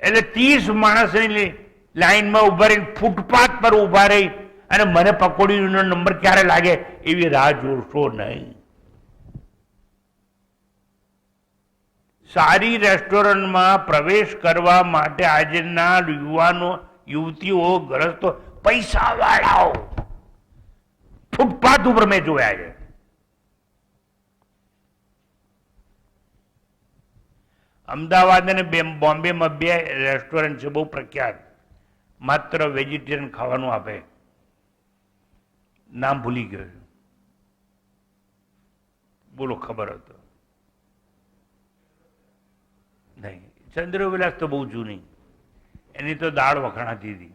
[SPEAKER 2] એટલે 30 માણસની લાઈનમાં ઉભા રહીને ફૂટપાથ પર ઉભા રહી અને મને પકોડીનો નંબર ક્યારે લાગે એવી રાહ જોશો નહીં. સારી રેસ્ટોરન્ટમાં પ્રવેશ કરવા માટે આજના યુવાનો યુવતીઓ ગ્રસ્તો પૈસા વાળાઓ ફૂટપાથ ઉપર મેં જોયા છે. અમદાવાદ અને બોમ્બેમાં 2 રેસ્ટોરન્ટ છે બહુ પ્રખ્યાત, માત્ર વેજીટેરિયન ખાવાનું આપે. નામ ભૂલી ગયો, બોલો ખબર હતો નહીં. ચંદ્રવિલાસ તો બહુ જૂની, એની તો દાળ વખણાતી હતી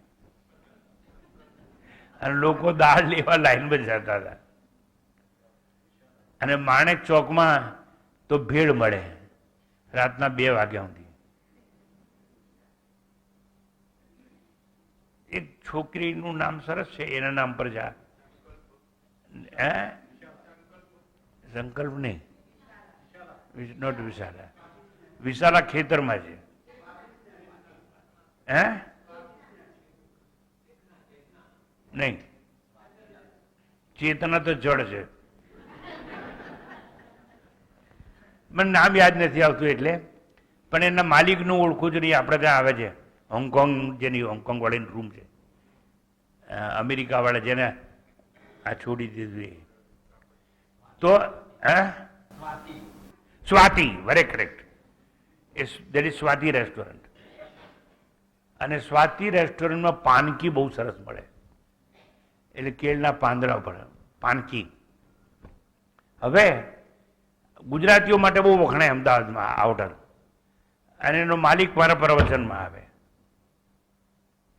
[SPEAKER 2] અને લોકો દાળ લેવા લાઈનમાં જતા હતા. અને માણેક ચોકમાં તો ભેળ મળે રાતના 2 વાગ્યા સુધી. એક છોકરીનું નામ સરસ છે, એના નામ પર જા. હે, સંકલ્પ નહીં, નોટ વિશાલા. વિશાલા ખેતરમાં છે. હે નહીં, ચેતના તો જડ છે. મને નામ યાદ નથી આવતું એટલે, પણ એના માલિકનું ઓળખું જ નહીં. આપણે ત્યાં આવે છે હોંગકોંગ, જેની હોંગકોંગ વાળાની રૂમ છે, અમેરિકા વાળા જેને આ છોડી દીધું એ તો Swati, very correct. That is Swati restaurant. અને સ્વાતિ રેસ્ટોરન્ટમાં પાનકી બહુ સરસ મળે, એટલે કેળના પાંદડા પર પાનકી. હવે ગુજરાતીઓ માટે બહુ વખણાય અમદાવાદમાં આ હોટલ, અને એનો માલિક મારા પ્રવચનમાં આવે,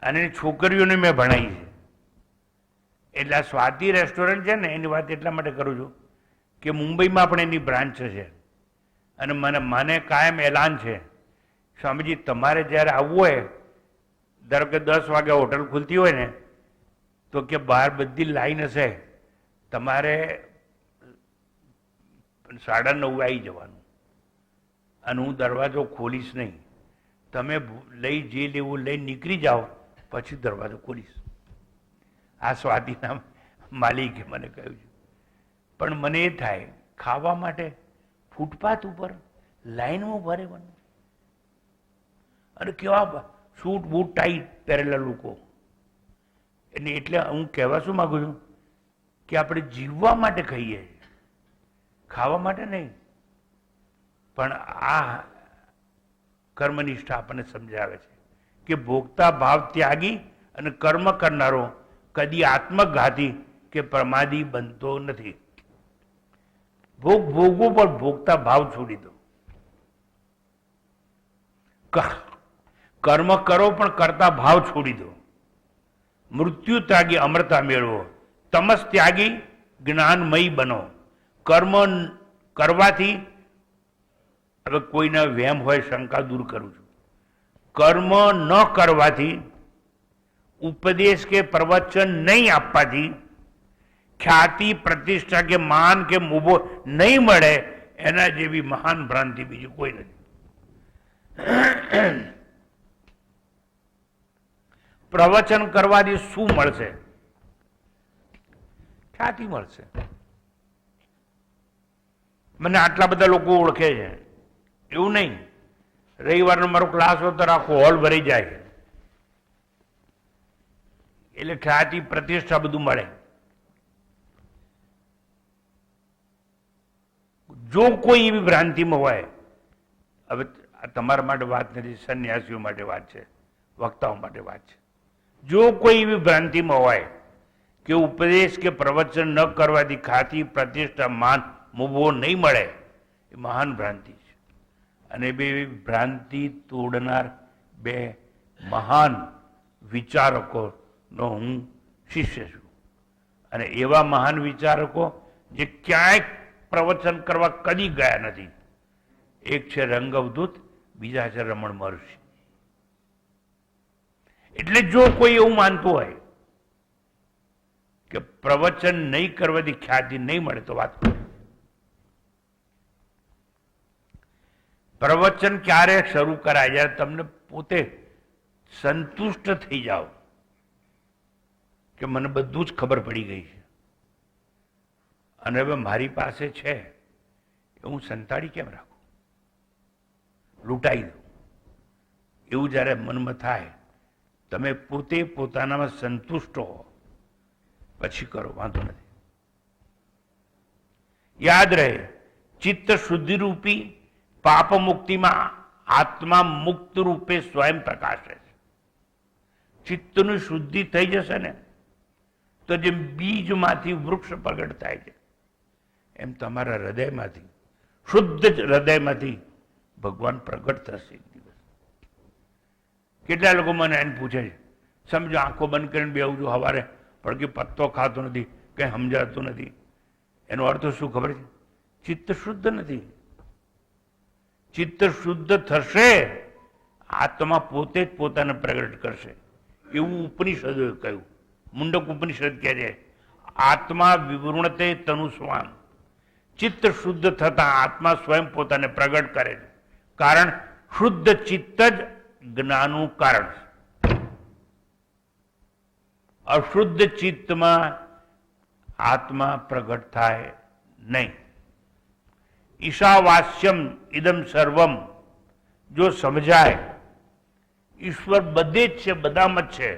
[SPEAKER 2] અને એની છોકરીઓને મેં ભણાવી છે. એટલે આ સ્વાતિ રેસ્ટોરન્ટ છે ને, એની વાત એટલા માટે કરું છું કે મુંબઈમાં પણ એની બ્રાન્ચ છે. અને મને કાયમ એલાન છે, સ્વામીજી તમારે જ્યારે આવવું હોય, ધારો કે 10 વાગે હોટલ ખુલતી હોય ને, તો કે બહાર બધી લાઈન હશે, તમારે 9:30 આવી જવાનું, અને હું દરવાજો ખોલીશ નહીં. તમે જે લેવું લઈ નીકળી જાઓ, પછી દરવાજો ખોલીશ. આ સ્વાતિના માલિકે મને કહ્યું છે. પણ મને એ થાય, ખાવા માટે ફૂટપાથ ઉપર લાઈનમાં ઉભા રહેવાનું, અને કેવા સૂટ બૂટ ટાઈટ પહેરેલા લોકો. એટલે હું કહેવા શું માંગુ છું કે આપણે જીવવા માટે ખાઈએ, ખાવા માટે નહીં. પણ આ કર્મનિષ્ઠા આપણને સમજાવે છે કે ભોગતા ભાવ ત્યાગી અને કર્મ કરનારો કદી આત્મઘાતી કે પ્રમાદી બનતો નથી. ભોગવું પણ ભોગતા ભાવ છોડી દો. કર્મ કરો પણ કરતા ભાવ છોડી દો. મૃત્યુ ત્યાગી અમરતા મેળવો. તમસ ત્યાગી જ્ઞાનમય બનો. કર્મ કરવાથી, હવે કોઈના વહેમ હોય શંકા દૂર કરું છું, કર્મ ન કરવાથી, ઉપદેશ કે પ્રવચન નહીં આપવાથી ખ્યાતિ પ્રતિષ્ઠા કે માન કે મોભો નહીં મળે, એના જેવી મહાન ભ્રાંતિ બીજી કોઈ નથી. પ્રવચન કરવાથી શું મળશે? ખ્યાતિ મળશે. મને આટલા બધા લોકો ઓળખે છે એવું નહીં. રવિવારનો મારો ક્લાસ હોય તો આખો હોલ ભરી જાય, એટલે ખ્યાતિ પ્રતિષ્ઠા બધું મળે. જો કોઈ એવી ભ્રાંતિમાં હોય, હવે આ તમારા માટે વાત નથી, સંન્યાસીઓ માટે વાત છે, વક્તાઓ માટે વાત છે. જો કોઈ એવી ભ્રાંતિમાં હોય કે ઉપદેશ કે પ્રવચન ન કરવાથી ખ્યાતિ પ્રતિષ્ઠા માન મોભો નહીં મળે, એ મહાન ભ્રાંતિ છે. અને બે ભ્રાંતિ તોડનાર બે મહાન વિચારકોનો હું શિષ્ય છું. અને એવા મહાન વિચારકો જે ક્યાંય પ્રવચન કરવા કદી ગયા નથી. એક છે રંગવદૂત, બીજા છે રમણ મહર્ષિ. એટલે જો કોઈ એવું માનતું હોય કે પ્રવચન નહીં કરવાથી ખ્યાતિ નહીં મળે તો વાત કરે. પ્રવચન ક્યારે શરૂ કરાય? જ્યારે તમને પોતે સંતુષ્ટ થઈ જાઓ કે મને બધું જ ખબર પડી ગઈ છે અને હવે મારી પાસે છે એ હું સંતાડી કેમ રાખું, લૂંટાઈ દઉં, એવું જ્યારે મનમાં થાય, તમે પોતે પોતાનામાં સંતુષ્ટ હો પછી કરો, વાંધો નથી. યાદ રહે, ચિત્ત શુદ્ધિ રૂપી પાપ મુક્તિમાં આત્મા મુક્ત રૂપે સ્વયં પ્રકાશે છે. ચિત્તની શુદ્ધિ થઈ જશે ને તો જેમ બીજમાંથી વૃક્ષ પ્રગટ થાય છે, એમ તમારા હૃદયમાંથી, શુદ્ધ હૃદયમાંથી ભગવાન પ્રગટ થશે એક દિવસ. કેટલા લોકો મને એને પૂછે છે, સમજો આંખો બંધ કરીને બેહું છું, સવારે પડકે પત્તો ખાતો નથી, કંઈ સમજાતું નથી. એનો અર્થ શું ખબર છે? ચિત્ત શુદ્ધ નથી. ચિત્ત શુદ્ધ થશે, આત્મા પોતે જ પોતાને પ્રગટ કરશે. એવું ઉપનિષદોએ કહ્યું. મુંડક ઉપનિષદ કહે છે, આત્મા વિવૃણતે તનુસ્વામ. ચિત્ત શુદ્ધ થતા આત્મા સ્વયં પોતાને પ્રગટ કરે છે. કારણ શુદ્ધ ચિત્ત જ જ્ઞાનનું કારણ છે. અશુદ્ધ ચિત્તમાં આત્મા પ્રગટ થાય નહીં. ઈશાવાસ્યમ ઇદમ સર્વમ જો સમજાય, ઈશ્વર બધે જ છે, બધામાં જ છે,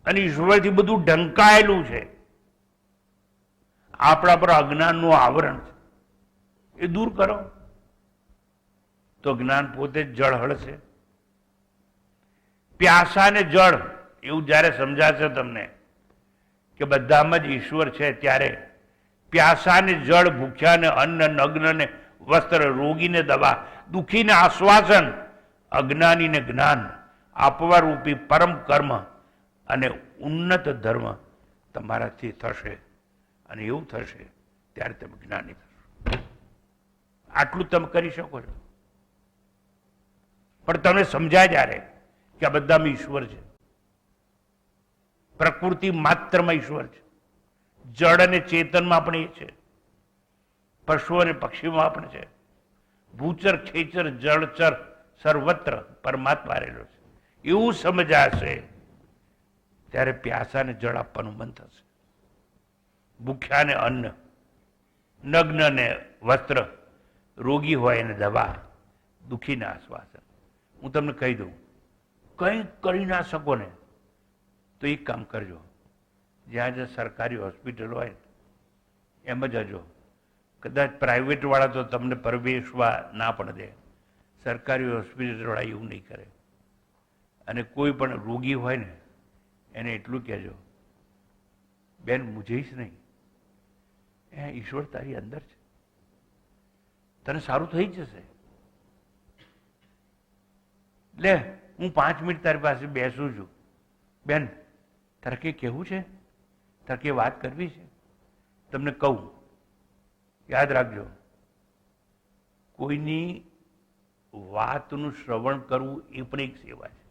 [SPEAKER 2] અને ઈશ્વરથી બધું ઢંકાયેલું છે. આપણા પર અજ્ઞાનનું આવરણ છે, એ દૂર કરો તો જ્ઞાન પોતે જ જળ હળશે. પ્યાસાને જળ એવું જ્યારે સમજાશે તમને કે બધામાં જ ઈશ્વર છે, ત્યારે પ્યાસાને જળ, ભૂખ્યાને અન્ન, નગ્નને વસ્ત્ર, રોગીને દવા, દુઃખીને આશ્વાસન, અજ્ઞાનીને જ્ઞાન આપવા રૂપી પરમ કર્મ અને ઉન્નત ધર્મ તમારાથી થશે. અને એવું થશે ત્યારે તમે જ્ઞાની થશો. આટલું તમે કરી શકો છો. પણ તમને સમજાય જ્યારે કે આ બધામાં ઈશ્વર છે, પ્રકૃતિ માત્રમાં ઈશ્વર છે, જળ અને ચેતનમાં પણ એ છે, પશુ અને પક્ષીમાં પણ છે, ભૂચર, ખેચર, જળચર સર્વત્ર પરમાત્મા રહેલો છે. એવું સમજાશે ત્યારે પ્યાસાને જળ આપવાનું મન થશે, ભૂખ્યાને અન્ન, નગ્નને વસ્ત્ર, રોગી હોય એને દવા, દુઃખીને આશ્વાસન. હું તમને કહી દઉં, કંઈ કરી ના શકો ને તો એક કામ કરજો, જ્યાં જ્યાં સરકારી હોસ્પિટલ હોય એમ જ હજો. કદાચ પ્રાઇવેટવાળા તો તમને પ્રવેશવા ના પણ દે, સરકારી હોસ્પિટલવાળા એવું નહીં કરે. અને કોઈ પણ રોગી હોય ને એને એટલું કહેજો, બેન મૂંઝીશ નહીં, એ ઈશ્વર તારી અંદર છે, તને સારું થઈ જશે. લે હું 5 મિનિટ તારી પાસે બેસું છું. બેન તારે કંઈ કહેવું છે? તારે કંઈ વાત કરવી છે? તમને કહું, યાદ રાખજો, કોઈની વાતનું શ્રવણ કરવું એ પણ એક સેવા છે.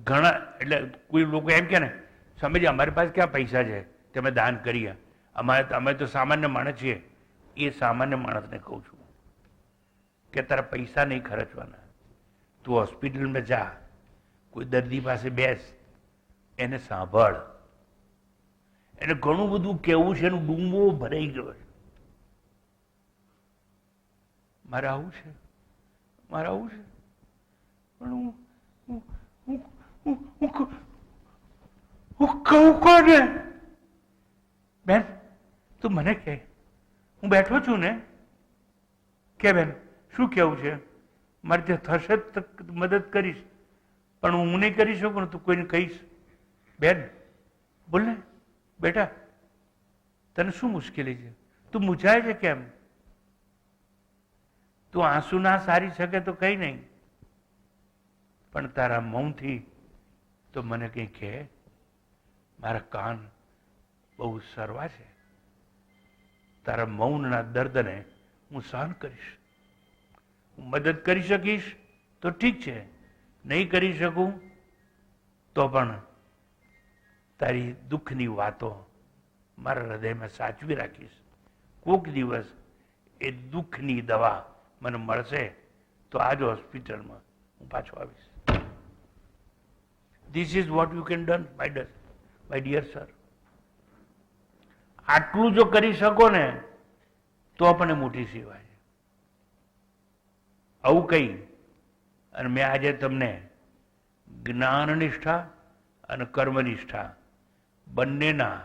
[SPEAKER 2] ઘણા એટલે કોઈ લોકો એમ કે ને, સ્વામીજી અમારી પાસે ક્યાં પૈસા છે તમે દાન કરીએ, અમે તો સામાન્ય માણસ છીએ. એ સામાન્ય માણસને કહું છું કે તારા પૈસા નહીં ખર્ચવાના. તું હોસ્પિટલમાં જા, કોઈ દર્દી પાસે બેસ, એને સાંભળ. એને ઘણું બધું કહેવું છે, એનું ડૂંબો ભરાઈ ગયો છે. મારે આવું છે, મારે આવું છે, પણ હું કહું કોને? બેન તું મને કહે, હું બેઠો છું ને, કે બેન શું કેવું છે? મારે ત્યાં થશે તો મદદ કરીશ, પણ હું નહીં કરી શકું ને તું કોઈને કહીશ. બેન બોલ ને બેટા, તને શું મુશ્કેલી છે? તું મૂંઝાય છે કેમ? તું આંસુ ના સારી શકે તો કઈ નહીં, પણ તારા મૌનથી તો મને કંઈ કહે. મારા કાન બહુ સરવા છે, તારા મૌનના દર્દને હું સહન કરીશ. હું મદદ કરી શકીશ તો ઠીક છે, નહીં કરી શકું તો પણ તારી દુઃખની વાતો મારા હૃદયમાં સાચવી રાખીશ. કોક દિવસ એ દુઃખની દવા મને મળશે તો આજ હોસ્પિટલમાં હું પાછો આવીશ. This is what you can done my dear sir. આટલું જો કરી શકો ને તો પણ એ મોટી સેવા છે. આવું કહી અને મેં આજે તમને જ્ઞાનનિષ્ઠા અને કર્મનિષ્ઠા બંનેના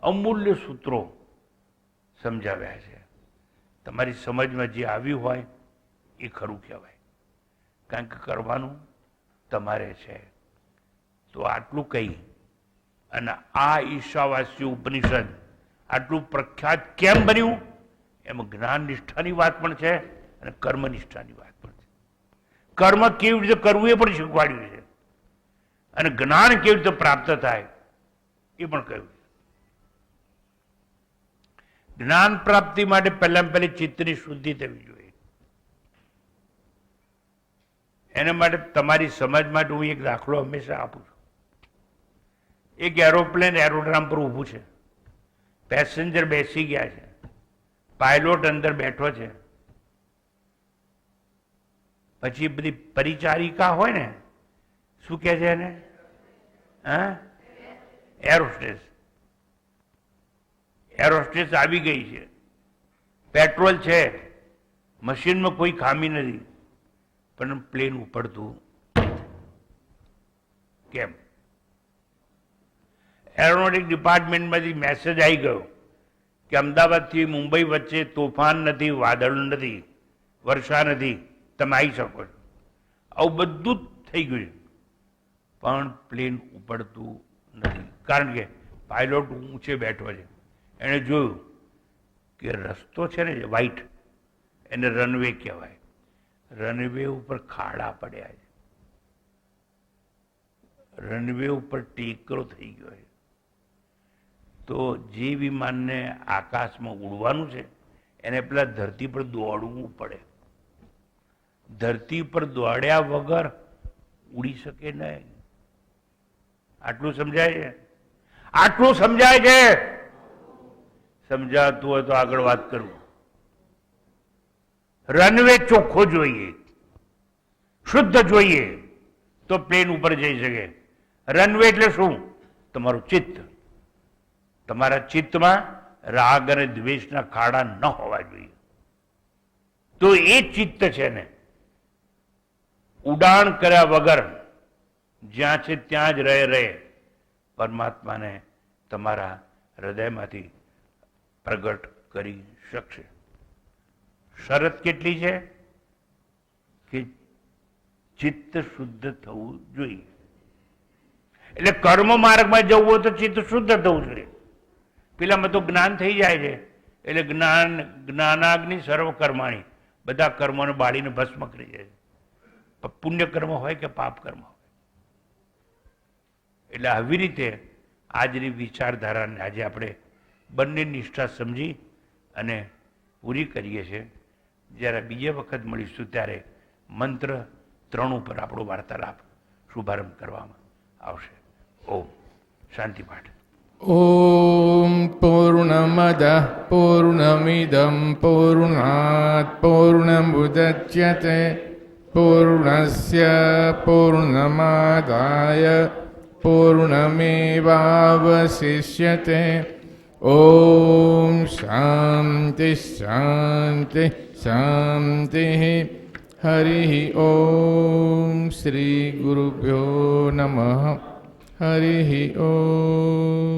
[SPEAKER 2] અમૂલ્ય સૂત્રો સમજાવ્યા છે. તમારી સમજમાં જે આવ્યું હોય એ ખરું કહેવાય, કારણ કે કરવાનું તમારે છે. તો આટલું કહી અને આ ઈશાવાસ્ય ઉપનિષદ આટલું પ્રખ્યાત કેમ બન્યું એમાં જ્ઞાન નિષ્ઠાની વાત પણ છે અને કર્મનિષ્ઠાની વાત પણ છે. કર્મ કેવી રીતે કરવું એ પણ શીખવાડ્યું છે અને જ્ઞાન કેવી રીતે પ્રાપ્ત થાય એ પણ કહ્યું છે. જ્ઞાન પ્રાપ્તિ માટે પહેલામાં પહેલી ચિત્તની શુદ્ધિ થવી જોઈએ. એના માટે તમારી સમજ માટે હું એક દાખલો હંમેશા આપું છું. એક એરોપ્લેન એરોડ્રામ પર ઊભું છે, પેસેન્જર બેસી ગયા છે, પાયલોટ અંદર બેઠો છે. પછી બધી પરિચારિકા હોય ને, શું કહે છે એને? એરોસ્ટેસ. એરોસ્ટેસ આવી ગઈ છે, પેટ્રોલ છે, મશીનમાં કોઈ ખામી નથી, પણ પ્લેન ઉપડતું કેમ? એરોનોટિક ડિપાર્ટમેન્ટમાંથી મેસેજ આવી ગયો કે અમદાવાદથી મુંબઈ વચ્ચે તોફાન નથી, વાદળ નથી, વર્ષા નથી, તમે આવી શકો છો. આવું બધું જ થઈ ગયું, પણ પ્લેન ઉપડતું નથી. કારણ કે પાયલોટ ઊંચે બેઠો છે, એણે જોયું કે રસ્તો છે ને વ્હાઈટ, એને રનવે કહેવાય, રનવે ઉપર ખાડા પડ્યા છે, રનવે ઉપર ટેકરો થઈ ગયો છે. તો જે વિમાનને આકાશમાં ઉડવાનું છે એને પેલા ધરતી પર દોડવું પડે. ધરતી પર દોડ્યા વગર ઉડી શકે નહીં. આટલું સમજાય છે? આટલું સમજાય છે? સમજાતું હોય તો આગળ વાત કરું. રનવે ચોખ્ખો જોઈએ, શુદ્ધ જોઈએ તો પ્લેન ઉપર જઈ શકે. રનવે એટલે શું? તમારું ચિત્ત. તમારા ચિત્તમાં રાગ અને દ્વેષના ખાડા ન હોવા જોઈએ. તો એ ચિત્ત છે ને ઉડાણ કર્યા વગર જ્યાં છે ત્યાં જ રહે પરમાત્માને તમારા હૃદયમાંથી પ્રગટ કરી શકશે. શરત કેટલી છે? કે ચિત્ત શુદ્ધ થવું જોઈએ. એટલે કર્મ માર્ગમાં જવું હોય તો ચિત્ત શુદ્ધ થવું જોઈએ. પેલામાં તો જ્ઞાન થઈ જાય છે એટલે જ્ઞાનાગ્નિ સર્વ કર્માણી, બધા કર્મોને બાળીને ભસ્મ કરી જાય છે. પણ પુણ્ય કર્મ હોય કે પાપ કર્મ હોય. એટલે આવી રીતે આજની વિચારધારાને આજે આપણે બંને નિષ્ઠા સમજી અને પૂરી કરીએ છીએ. જ્યારે બીજે વખત મળીશું ત્યારે મંત્ર 3 ઉપર આપણો વાર્તાલાપ શુભારંભ કરવામાં આવશે. ઓમ શાંતિ પાઠ.
[SPEAKER 1] ॐ पूर्णमदः पूर्णमिदं पूर्णात् पूर्णमुदच्यते पूर्णस्य पूर्णमादाय पूर्णमेवावशिष्यते. ॐ शान्ति शान्ति शान्तिः. हरिः ॐ श्रीगुरुभ्यो नमः. हरिः ॐ.